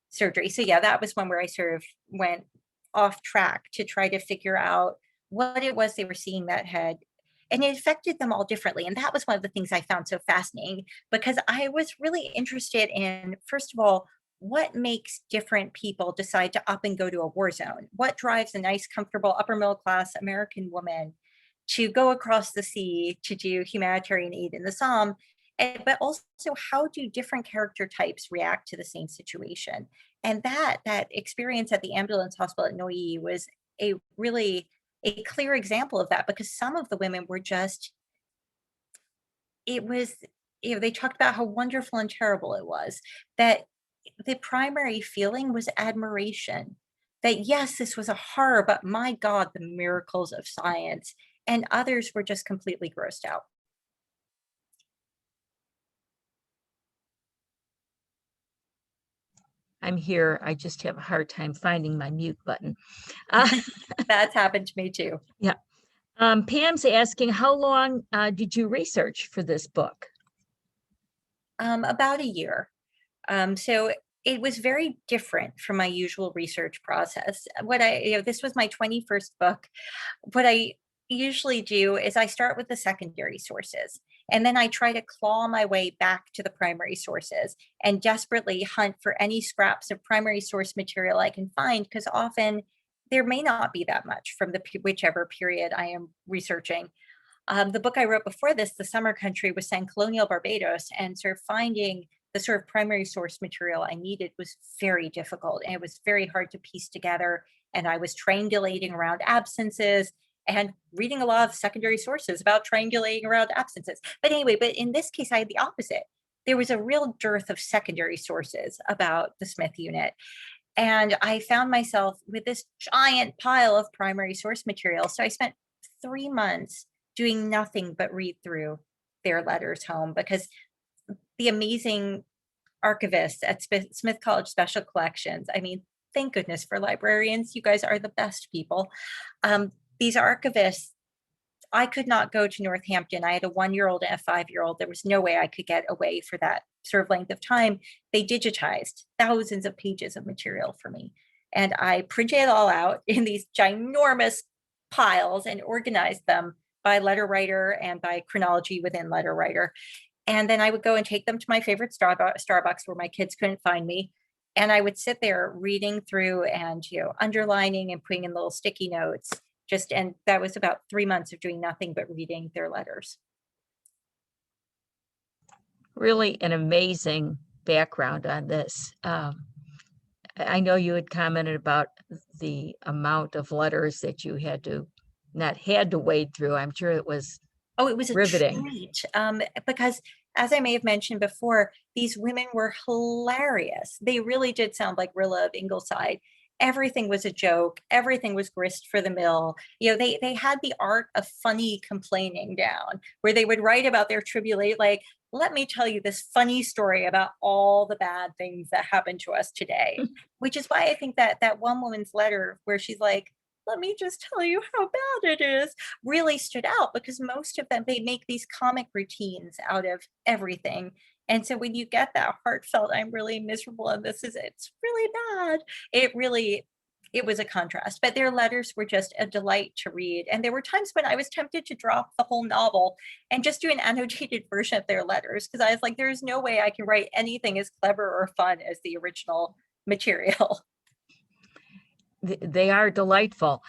surgery. So yeah, that was one where I sort of went off track to try to figure out what it was they were seeing that had, and it affected them all differently. And that was one of the things I found so fascinating, because I was really interested in, first of all, what makes different people decide to up and go to a war zone? What drives a nice, comfortable, upper middle class American woman to go across the sea to do humanitarian aid in the Somme? but also how do different character types react to the same situation? And that experience at the ambulance hospital at Neuilly was a really a clear example of that, because some of the women were just, it was, they talked about how wonderful and terrible it was, that the primary feeling was admiration, that yes, this was a horror, but my God, the miracles of science. And others were just completely grossed out. I'm here. I just have a hard time finding my mute button. Uh, That's happened to me too. yeah. Pam's asking, how long did you research for this book? About a year. So it was very different from my usual research process. This was my 21st book. What I usually do is I start with the secondary sources, and then I try to claw my way back to the primary sources and desperately hunt for any scraps of primary source material I can find, because often there may not be that much from whichever period I am researching. The book I wrote before this, The Summer Country, was set in colonial Barbados, and sort of finding the sort of primary source material I needed was very difficult, and it was very hard to piece together. And I was triangulating around absences and reading a lot of secondary sources about triangulating around absences. But anyway, but in this case, I had the opposite. There was a real dearth of secondary sources about the Smith unit. And I found myself with this giant pile of primary source material. So I spent 3 months doing nothing but read through their letters home, because the amazing archivists at Smith College Special Collections, I mean, thank goodness for librarians. You guys are the best people. These archivists, I could not go to Northampton. I had a 1-year-old and a 5-year-old. There was no way I could get away for that sort of length of time. They digitized thousands of pages of material for me. And I printed it all out in these ginormous piles and organized them by letter writer and by chronology within letter writer. And then I would go and take them to my favorite Starbucks where my kids couldn't find me. And I would sit there reading through and, underlining and putting in little sticky notes. And that was about 3 months of doing nothing but reading their letters. Really an amazing background on this. I know you had commented about the amount of letters that you not had to wade through. I'm sure it was Oh, it was a riveting. treat. Because as I may have mentioned before, these women were hilarious. They really did sound like Rilla of Ingleside. Everything was a joke. Everything was grist for the mill. They had the art of funny complaining down, where they would write about their tribulation, like, let me tell you this funny story about all the bad things that happened to us today. Which is why I think that one woman's letter where she's like, let me just tell you how bad it is, really stood out, because most of them, they make these comic routines out of everything. And so when you get that heartfelt, I'm really miserable and it's really bad, it was a contrast. But their letters were just a delight to read. And there were times when I was tempted to drop the whole novel and just do an annotated version of their letters, because I was like, there's no way I can write anything as clever or fun as the original material. They are delightful.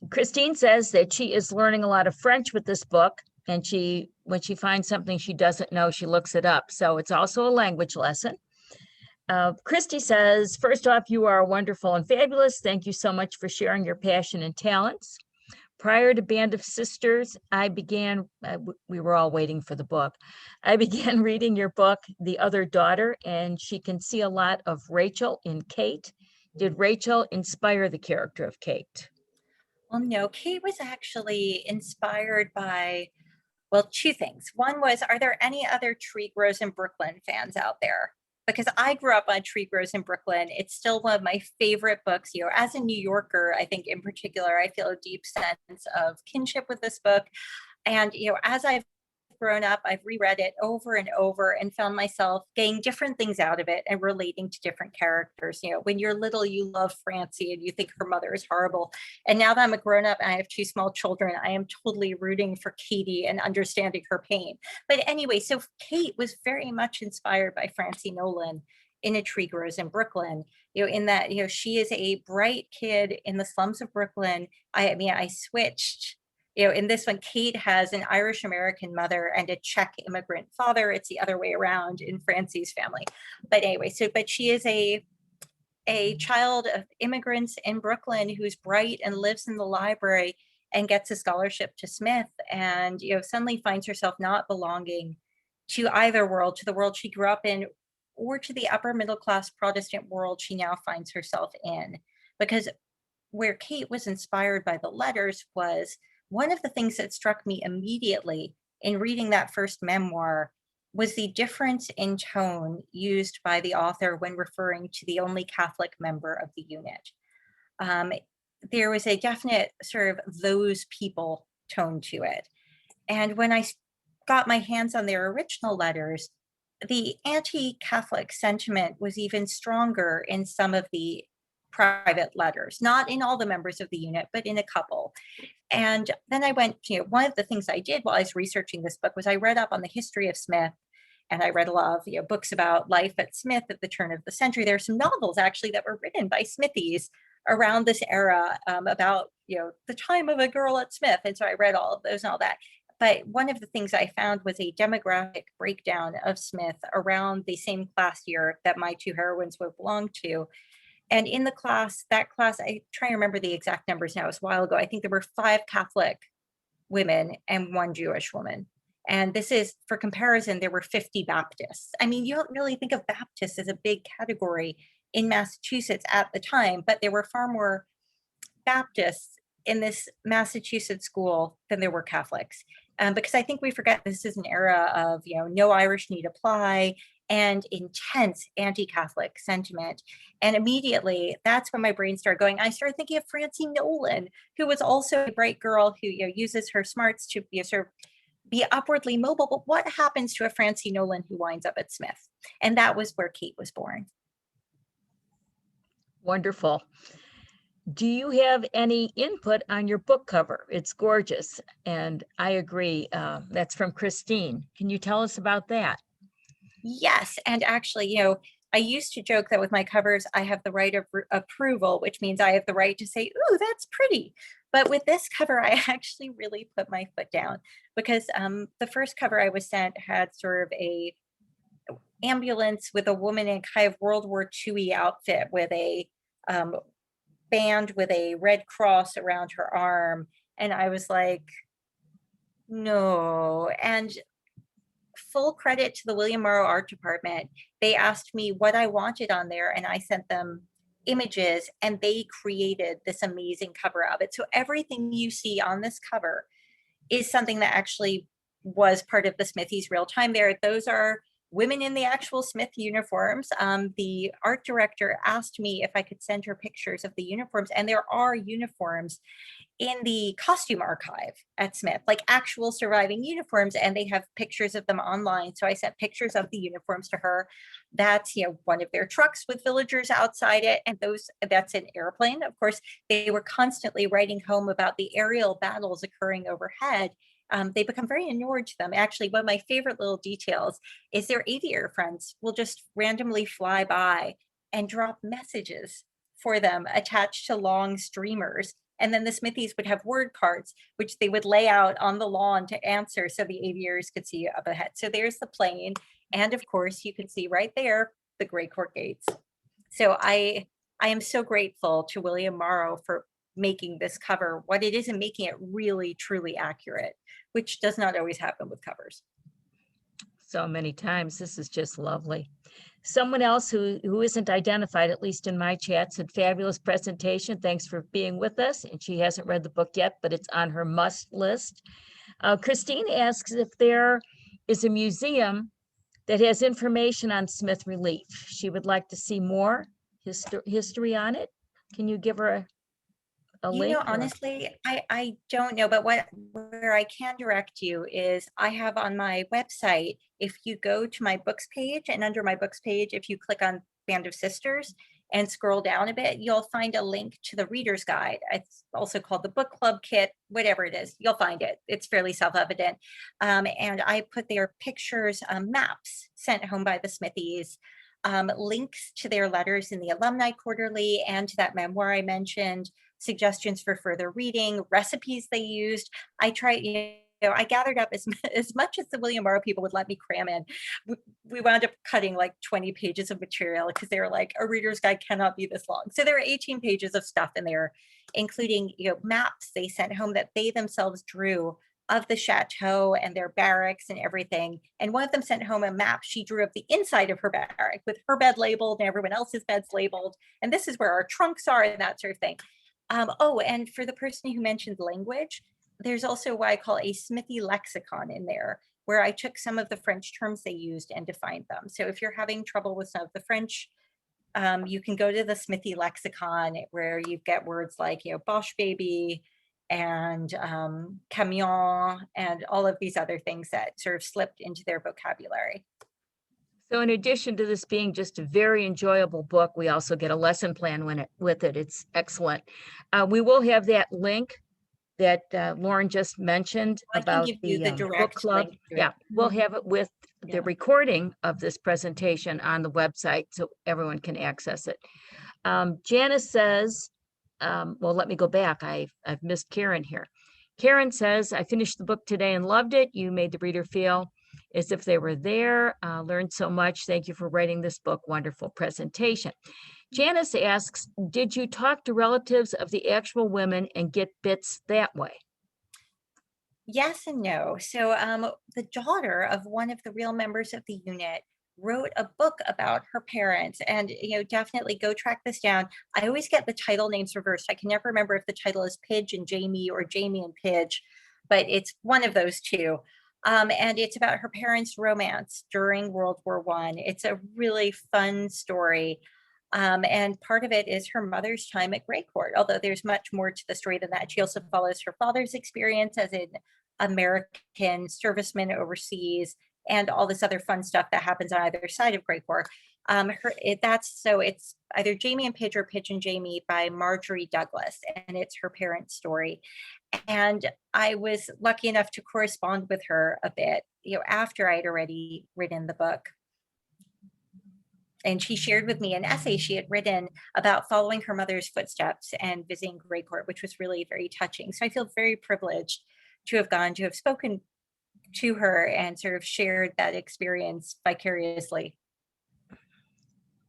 Christine says that she is learning a lot of French with this book, and when she finds something she doesn't know, she looks it up. So it's also a language lesson. Christy says, first off, you are wonderful and fabulous. Thank you so much for sharing your passion and talents. Prior to Band of Sisters, we were all waiting for the book. I began reading your book, The Other Daughter, and she can see a lot of Rachel in Kate. Did Rachel inspire the character of Kate? Well, no, Kate was actually inspired by, well, two things. One was, are there any other Tree Grows in Brooklyn fans out there? Because I grew up on Tree Grows in Brooklyn. It's still one of my favorite books. As a New Yorker, I think in particular, I feel a deep sense of kinship with this book. And, as I've grown up, I've reread it over and over and found myself getting different things out of it and relating to different characters. When you're little, you love Francie and you think her mother is horrible. And now that I'm a grown up and I have 2 small children, I am totally rooting for Katie and understanding her pain. But anyway, so Kate was very much inspired by Francie Nolan in A Tree Grows in Brooklyn, in that, she is a bright kid in the slums of Brooklyn. I switched In this one, Kate has an Irish American mother and a Czech immigrant father. It's the other way around in Francie's family. But anyway, but she is a child of immigrants in Brooklyn who's bright and lives in the library and gets a scholarship to Smith, and suddenly finds herself not belonging to either world, to the world she grew up in or to the upper middle class Protestant world she now finds herself in. Because where Kate was inspired by the letters was one of the things that struck me immediately in reading that first memoir was the difference in tone used by the author when referring to the only Catholic member of the unit. There was a definite sort of those people tone to it. And when I got my hands on their original letters, the anti-Catholic sentiment was even stronger in some of the private letters, not in all the members of the unit, but in a couple. And then I went, one of the things I did while I was researching this book was I read up on the history of Smith, and I read a lot of books about life at Smith at the turn of the century. There are some novels actually that were written by Smithies around this era about the time of a girl at Smith. And so I read all of those and all that. But one of the things I found was a demographic breakdown of Smith around the same class year that my two heroines would belong to. And in that class, I try to remember the exact numbers now, it was a while ago. I think there were 5 Catholic women and 1 Jewish woman. And this is, for comparison, there were 50 Baptists. I mean, you don't really think of Baptists as a big category in Massachusetts at the time, but there were far more Baptists in this Massachusetts school than there were Catholics. Because I think we forget this is an era of, no Irish need apply and intense anti-Catholic sentiment. And immediately, that's when my brain started going. I started thinking of Francie Nolan, who was also a bright girl who uses her smarts to sort of be upwardly mobile. But what happens to a Francie Nolan who winds up at Smith? And that was where Kate was born. Wonderful. Do you have any input on your book cover? It's gorgeous, and I agree. That's from Christine. Can you tell us about that? Yes, and actually, I used to joke that with my covers, I have the right of approval, which means I have the right to say, "Ooh, that's pretty." But with this cover, I actually really put my foot down, because the first cover I was sent had sort of a ambulance with a woman in kind of World War II outfit with a band with a red cross around her arm. And I was like, no. And full credit to the William Morrow art department. They asked me what I wanted on there, and I sent them images, and they created this amazing cover of it. So everything you see on this cover is something that actually was part of the Smithies real time there. Those are women in the actual Smith uniforms. The art director asked me if I could send her pictures of the uniforms, and there are uniforms in the costume archive at Smith, like actual surviving uniforms, and they have pictures of them online. So I sent pictures of the uniforms to her. That's one of their trucks with villagers outside it, and that's an airplane. Of course, they were constantly writing home about the aerial battles occurring overhead. They become very inured to them. Actually, one of my favorite little details is their aviator friends will just randomly fly by and drop messages for them attached to long streamers. And then the Smithies would have word cards, which they would lay out on the lawn to answer so the aviators could see up ahead. So there's the plane. And of course, you can see right there, the Grey Court gates. So I am so grateful to William Morrow for making this cover what it is and making it really, truly accurate, which does not always happen with covers. So many times. This is just lovely. Someone else who isn't identified, at least in my chat, said fabulous presentation. Thanks for being with us. And she hasn't read the book yet, but it's on her must list. Christine asks if there is a museum that has information on Smith Relief. She would like to see more history on it. Can you give her a link? Honestly, I don't know, but where I can direct you is I have on my website, if you go to my books page, and under my books page, if you click on Band of Sisters and scroll down a bit, you'll find a link to the reader's guide. It's also called the book club kit, whatever it is, you'll find it. It's fairly self-evident. And I put their pictures, maps sent home by the Smithies, links to their letters in the Alumni Quarterly and to that memoir I mentioned, suggestions for further reading, recipes they used. I tried, I gathered up as much as the William Morrow people would let me cram in. We wound up cutting like 20 pages of material because they were like, a reader's guide cannot be this long. So there were 18 pages of stuff in there, including, maps they sent home that they themselves drew of the chateau and their barracks and everything. And one of them sent home a map she drew of the inside of her barrack with her bed labeled and everyone else's beds labeled. And this is where our trunks are and that sort of thing. Oh, and for the person who mentioned language, there's also what I call a Smithy lexicon in there, where I took some of the French terms they used and defined them. So if you're having trouble with some of the French, you can go to the Smithy lexicon where you get words like, Bosch baby and camion and all of these other things that sort of slipped into their vocabulary. So in addition to this being just a very enjoyable book, we also get a lesson plan with it. It's excellent. We will have that link that Lauren just mentioned I can about give you the book direct club. link to it. Yeah, we'll have it with Yeah. the recording of this presentation on the website so everyone can access it. Janice says, well, let me go back. I've missed Karen here. Karen says, I finished the book today and loved it. You made the reader feel as if they were there, learned so much. Thank you for writing this book. Wonderful presentation. Janice asks, did you talk to relatives of the actual women and get bits that way? Yes and no. So the daughter of one of the real members of the unit wrote a book about her parents, and definitely go track this down. I always get the title names reversed. I can never remember if the title is Pidge and Jamie or Jamie and Pidge, but it's one of those two. And it's about her parents' romance during World War I. It's a really fun story. And part of it is her mother's time at Grey Court, although there's much more to the story than that. She also follows her father's experience as an American serviceman overseas and all this other fun stuff that happens on either side of Grey Court. It's either Jamie and Pidge or Pidge and Jamie by Marjorie Douglas, and it's her parents' story. And I was lucky enough to correspond with her a bit, after I'd already written the book. And she shared with me an essay she had written about following her mother's footsteps and visiting Grey Court, which was really very touching. So I feel very privileged to have spoken to her and sort of shared that experience vicariously.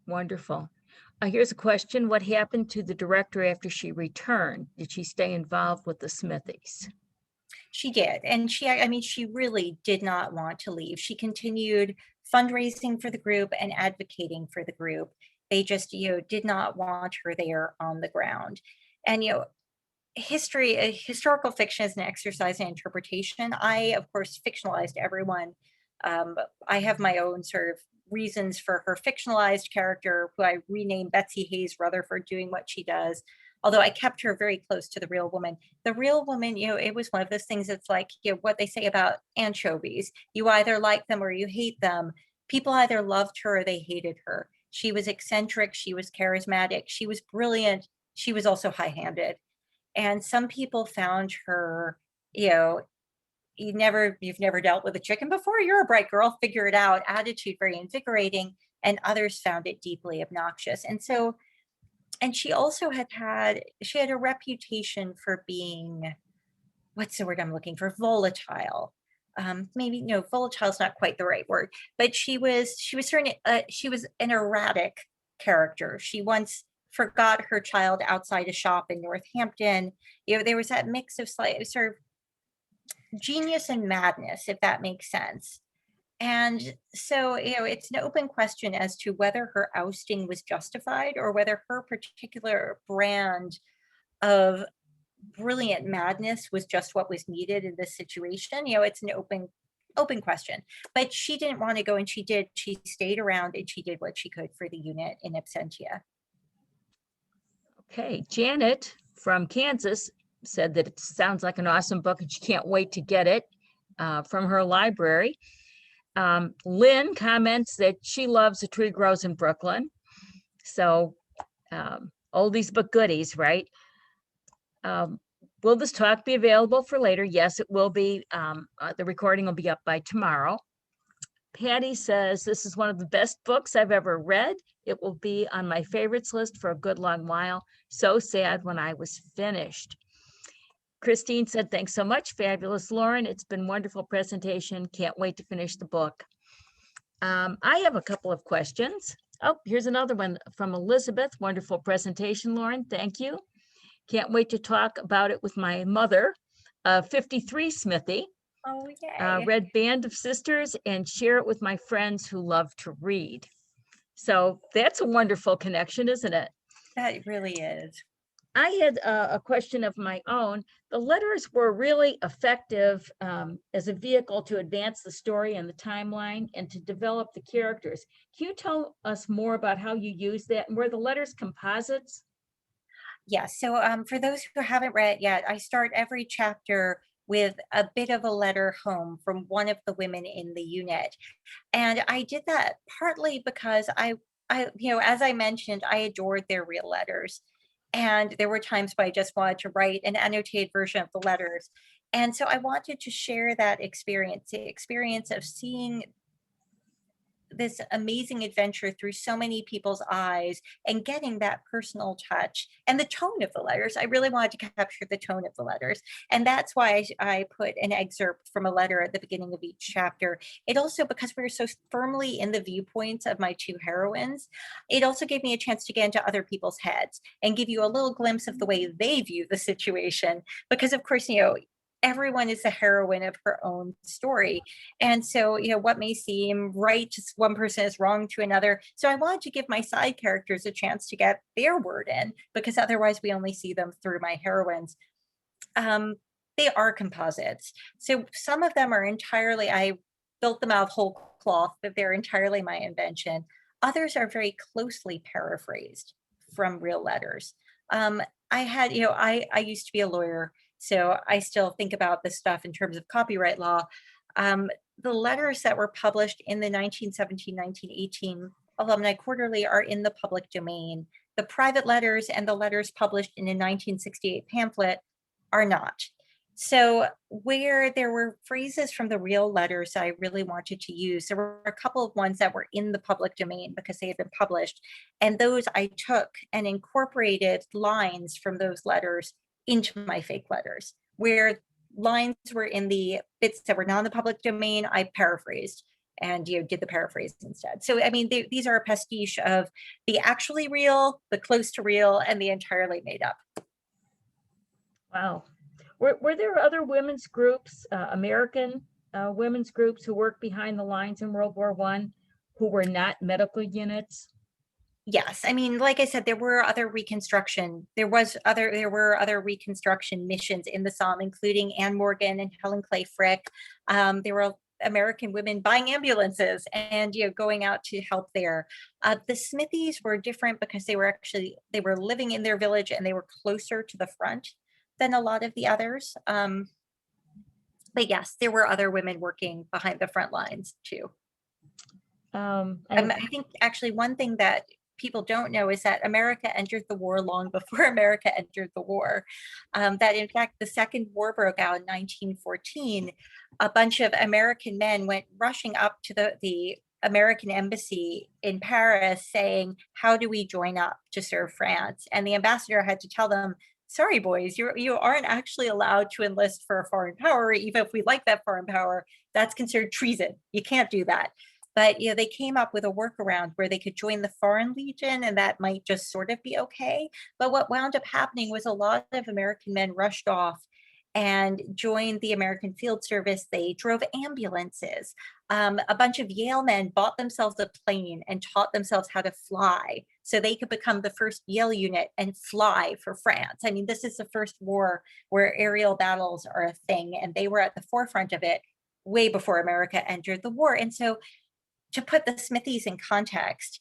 Wonderful. Here's a question. What happened to the director after she returned? Did she stay involved with the Smithies? She did. And she really did not want to leave. She continued fundraising for the group and advocating for the group. They just, did not want her there on the ground. And, historical fiction is an exercise in interpretation. I, of course, fictionalized everyone. I have my own sort of reasons for her fictionalized character, who I renamed Betsy Hayes Rutherford, doing what she does. Although I kept her very close to the real woman. The real woman, it was one of those things that's like, what they say about anchovies. You either like them or you hate them. People either loved her or they hated her. She was eccentric. She was charismatic. She was brilliant. She was also high-handed. And some people found her, you've never dealt with a chicken before. You're a bright girl, figure it out. Attitude very invigorating. And others found it deeply obnoxious. And she also had a reputation for being, what's the word I'm looking for? Volatile. Maybe no, volatile is not quite the right word, but she was an erratic character. She once forgot her child outside a shop in Northampton. There was that mix of sort of genius and madness, if that makes sense. And so, it's an open question as to whether her ousting was justified or whether her particular brand of brilliant madness was just what was needed in this situation. It's an open question. But she didn't want to go, and she did. She stayed around and she did what she could for the unit in absentia. Okay, Janet from Kansas said that it sounds like an awesome book and she can't wait to get it from her library. Lynn comments that she loves A Tree Grows in Brooklyn. So oldies but goodies, right? Will this talk be available for later? Yes, it will be. The recording will be up by tomorrow. Patty says, this is one of the best books I've ever read. It will be on my favorites list for a good long while. So sad when I was finished. Christine said, thanks so much. Fabulous, Lauren. It's been wonderful presentation. Can't wait to finish the book. I have a couple of questions. Oh, here's another one from Elizabeth. Wonderful presentation, Lauren. Thank you. Can't wait to talk about it with my mother, 53 Smithy. Oh, yay. Read Band of Sisters and share it with my friends who love to read. So that's a wonderful connection, isn't it? That really is. I had a question of my own. The letters were really effective as a vehicle to advance the story and the timeline and to develop the characters. Can you tell us more about how you use that? And were the letters composites? Yes. So for those who haven't read yet, I start every chapter with a bit of a letter home from one of the women in the unit. And I did that partly because as I mentioned, I adored their real letters. And there were times when I just wanted to write an annotated version of the letters. And so I wanted to share that experience, the experience of seeing this amazing adventure through so many people's eyes and getting that personal touch and the tone of the letters. I really wanted to capture the tone of the letters. And that's why I put an excerpt from a letter at the beginning of each chapter. It also, because we were so firmly in the viewpoints of my two heroines, it also gave me a chance to get into other people's heads and give you a little glimpse of the way they view the situation. Because of course, everyone is the heroine of her own story. And so, what may seem right to one person is wrong to another. So I wanted to give my side characters a chance to get their word in, because otherwise we only see them through my heroines. They are composites. So some of them are entirely, I built them out of whole cloth, but they're entirely my invention. Others are very closely paraphrased from real letters. I used to be a lawyer, so I still think about this stuff in terms of copyright law. The letters that were published in the 1917-1918 Alumni Quarterly are in the public domain. The private letters and the letters published in a 1968 pamphlet are not. So where there were phrases from the real letters I really wanted to use, there were a couple of ones that were in the public domain because they had been published. And those I took and incorporated lines from those letters into my fake letters. Where lines were in the bits that were not in the public domain, I paraphrased and did the paraphrase instead. So I mean, these are a pastiche of the actually real, the close to real, and the entirely made up. Wow. Were there other women's groups, American women's groups who worked behind the lines in World War I who were not medical units? Yes, I mean, like I said, there were other Reconstruction missions in the Somme, including Anne Morgan and Helen Clay Frick. There were American women buying ambulances and going out to help there. The Smithies were different because they were living in their village and they were closer to the front than a lot of the others. But yes, there were other women working behind the front lines too. I think actually one thing that people don't know is that America entered the war long before America entered the war. That in fact, the Second War broke out in 1914. A bunch of American men went rushing up to the American embassy in Paris saying, how do we join up to serve France? And the ambassador had to tell them, sorry, boys, you aren't actually allowed to enlist for a foreign power. Even if we like that foreign power, that's considered treason. You can't do that. But they came up with a workaround where they could join the Foreign Legion, and that might just sort of be okay. But what wound up happening was a lot of American men rushed off and joined the American Field Service. They drove ambulances. A bunch of Yale men bought themselves a plane and taught themselves how to fly so they could become the first Yale unit and fly for France. I mean, this is the first war where aerial battles are a thing, and they were at the forefront of it way before America entered the war. And so to put the Smithies in context,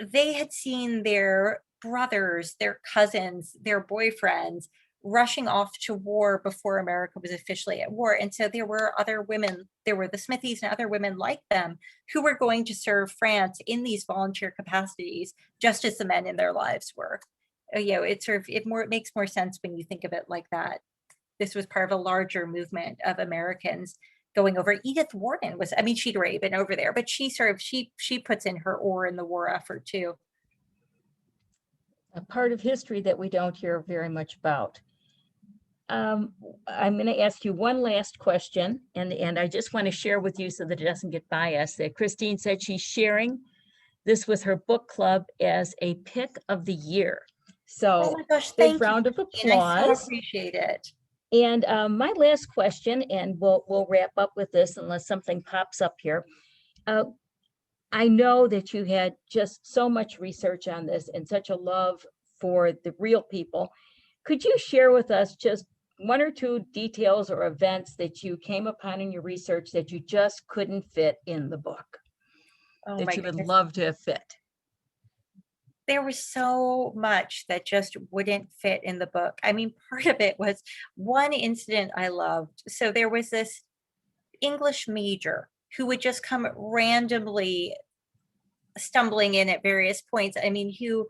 they had seen their brothers, their cousins, their boyfriends rushing off to war before America was officially at war. And so there were other women, there were the Smithies and other women like them who were going to serve France in these volunteer capacities, just as the men in their lives were. It makes more sense when you think of it like that. This was part of a larger movement of Americans going over. Edith Wharton she'd already been over there, but she puts in her oar in the war effort too. a part of history that we don't hear very much about. I'm going to ask you one last question, and I just want to share with you so that it doesn't get by us that Christine said she's sharing this with her book club as a pick of the year. Oh So my gosh, big thank you, round of Christine. I so applause. appreciate it. And my last question, and we'll wrap up with this unless something pops up here. I know that you had just so much research on this and such a love for the real people. Could you share with us just one or two details or events that you came upon in your research that you just couldn't fit in the book, Oh that my you would goodness. love to have fit? There was so much that just wouldn't fit in the book. I mean, part of it was one incident I loved. So there was this English major who would just come randomly stumbling in at various points. I mean, who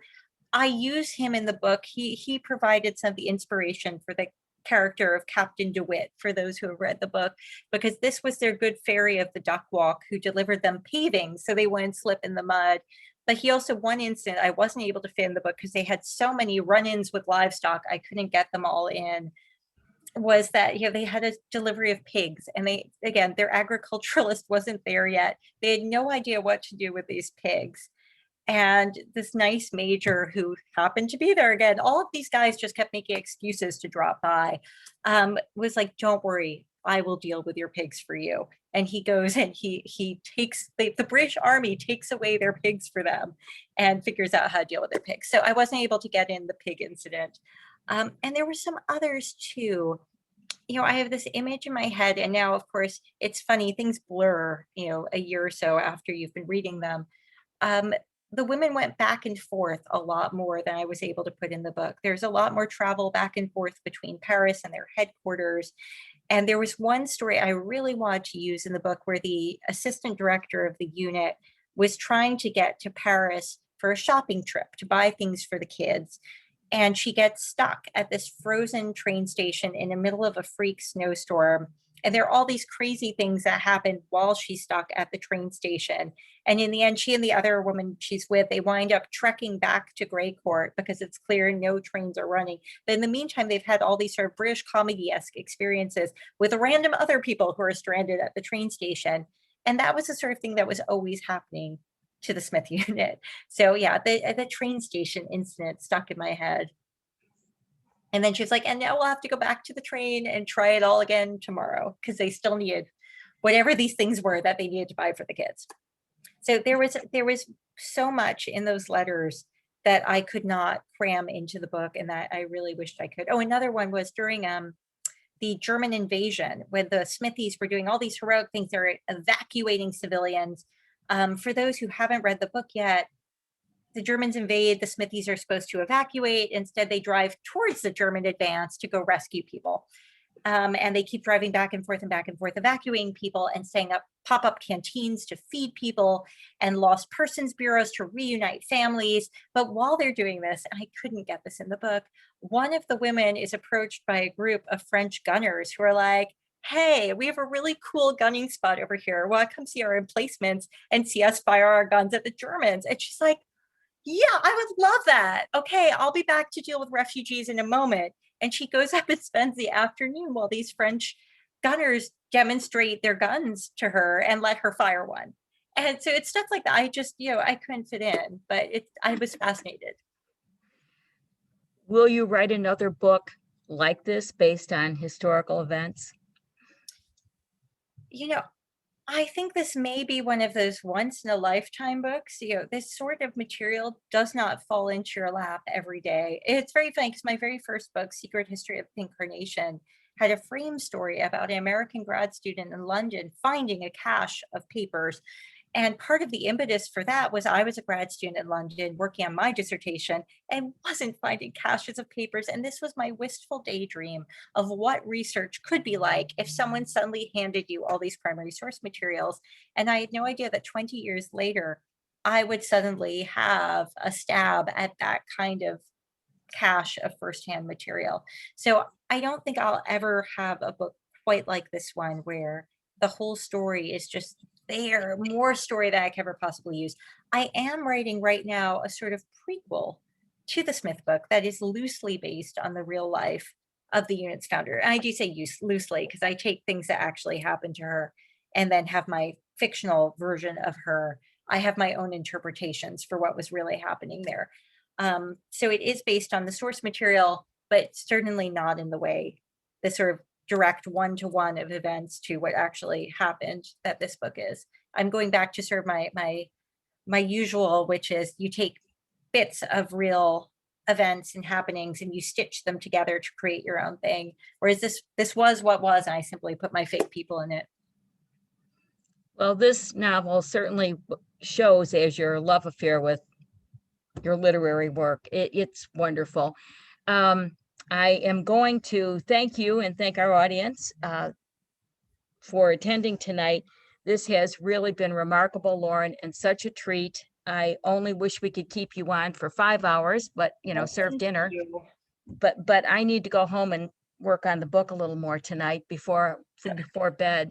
I use him in the book. He provided some of the inspiration for the character of Captain DeWitt for those who have read the book, because this was their good fairy of the duck walk who delivered them paving so they wouldn't slip in the mud. But he also, one incident I wasn't able to fit in the book because they had so many run-ins with livestock, I couldn't get them all in, was that, you know, they had a delivery of pigs, and they, again, their agriculturalist wasn't there yet. They had no idea what to do with these pigs. And this nice major who happened to be there again, all of these guys just kept making excuses to drop by, was like, don't worry, I will deal with your pigs for you. And he goes and he takes, the British Army takes away their pigs for them and figures out how to deal with their pigs. So I wasn't able to get in the pig incident. And there were some others too. You know, I have this image in my head, and now, of course, it's funny, things blur, you know, a year or so after you've been reading them. Um, the women went back and forth a lot more than I was able to put in the book. There's a lot more travel back and forth between Paris and their headquarters. And there was one story I really wanted to use in the book where the assistant director of the unit was trying to get to Paris for a shopping trip to buy things for the kids. And she gets stuck at this frozen train station in the middle of a freak snowstorm. And there are all these crazy things that happen while she's stuck at the train station. And in the end, she and the other woman she's with, they wind up trekking back to Grey Court because it's clear no trains are running. But in the meantime, they've had all these sort of British comedy-esque experiences with random other people who are stranded at the train station. And that was the sort of thing that was always happening to the Smith unit. So yeah, the train station incident stuck in my head. And then she was like, and now we'll have to go back to the train and try it all again tomorrow because they still needed whatever these things were that they needed to buy for the kids. So there was so much in those letters that I could not cram into the book, and that I really wished I could. Oh, another one was during the German invasion, when the Smithies were doing all these heroic things. They're evacuating civilians. For those who haven't read the book yet, the Germans invade, the Smithies are supposed to evacuate. Instead, they drive towards the German advance to go rescue people. And they keep driving back and forth, evacuating people and setting up pop-up canteens to feed people and lost persons bureaus to reunite families. But while they're doing this, and I couldn't get this in the book, one of the women is approached by a group of French gunners who are like, hey, we have a really cool gunning spot over here. Well, come see our emplacements and see us fire our guns at the Germans. And she's like, yeah, I would love that. Okay, I'll be back to deal with refugees in a moment. And she goes up and spends the afternoon while these French gunners demonstrate their guns to her and let her fire one. And so it's stuff like that. I just, you know, I couldn't fit in, but I was fascinated. Will you write another book like this based on historical events? You know, I think this may be one of those once in a lifetime books. You know, this sort of material does not fall into your lap every day. It's very funny because my very first book, Secret History of the Incarnation, had a frame story about an American grad student in London finding a cache of papers. And part of the impetus for that was I was a grad student in London working on my dissertation and wasn't finding caches of papers. And this was my wistful daydream of what research could be like if someone suddenly handed you all these primary source materials. And I had no idea that 20 years later, I would suddenly have a stab at that kind of cache of firsthand material. So I don't think I'll ever have a book quite like this one where the whole story is just there, more story that I could ever possibly use. I am writing right now a sort of prequel to the Smith book that is loosely based on the real life of the unit's founder. And I do say loosely because I take things that actually happened to her and then have my fictional version of her. I have my own interpretations for what was really happening there. So it is based on the source material, but certainly not in the way, the sort of direct one-to-one of events to what actually happened that this book is. I'm going back to sort of my usual, which is you take bits of real events and happenings and you stitch them together to create your own thing. Whereas this was what was, and I simply put my fake people in it. Well, this novel certainly shows as your love affair with your literary work. It's wonderful. I am going to thank you and thank our audience for attending tonight. This has really been remarkable, Lauren, and such a treat. I only wish we could keep you on for 5 hours, but serve dinner. But I need to go home and work on the book a little more tonight before bed.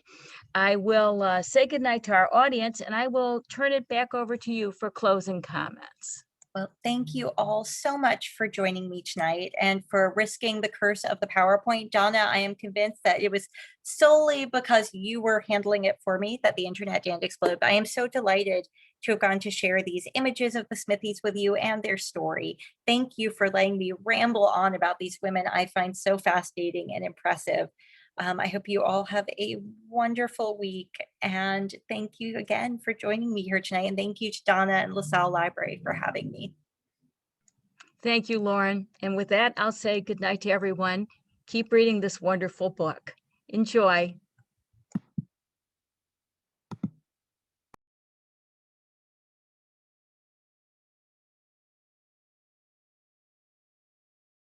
I will say goodnight to our audience, and I will turn it back over to you for closing comments. Well, thank you all so much for joining me tonight and for risking the curse of the PowerPoint. Donna, I am convinced that it was solely because you were handling it for me that the internet didn't explode. But I am so delighted to have gone to share these images of the Smithies with you and their story. Thank you for letting me ramble on about these women I find so fascinating and impressive. I hope you all have a wonderful week. And thank you again for joining me here tonight. And thank you to Donna and LaSalle Library for having me. Thank you, Lauren. And with that, I'll say goodnight to everyone. Keep reading this wonderful book. Enjoy.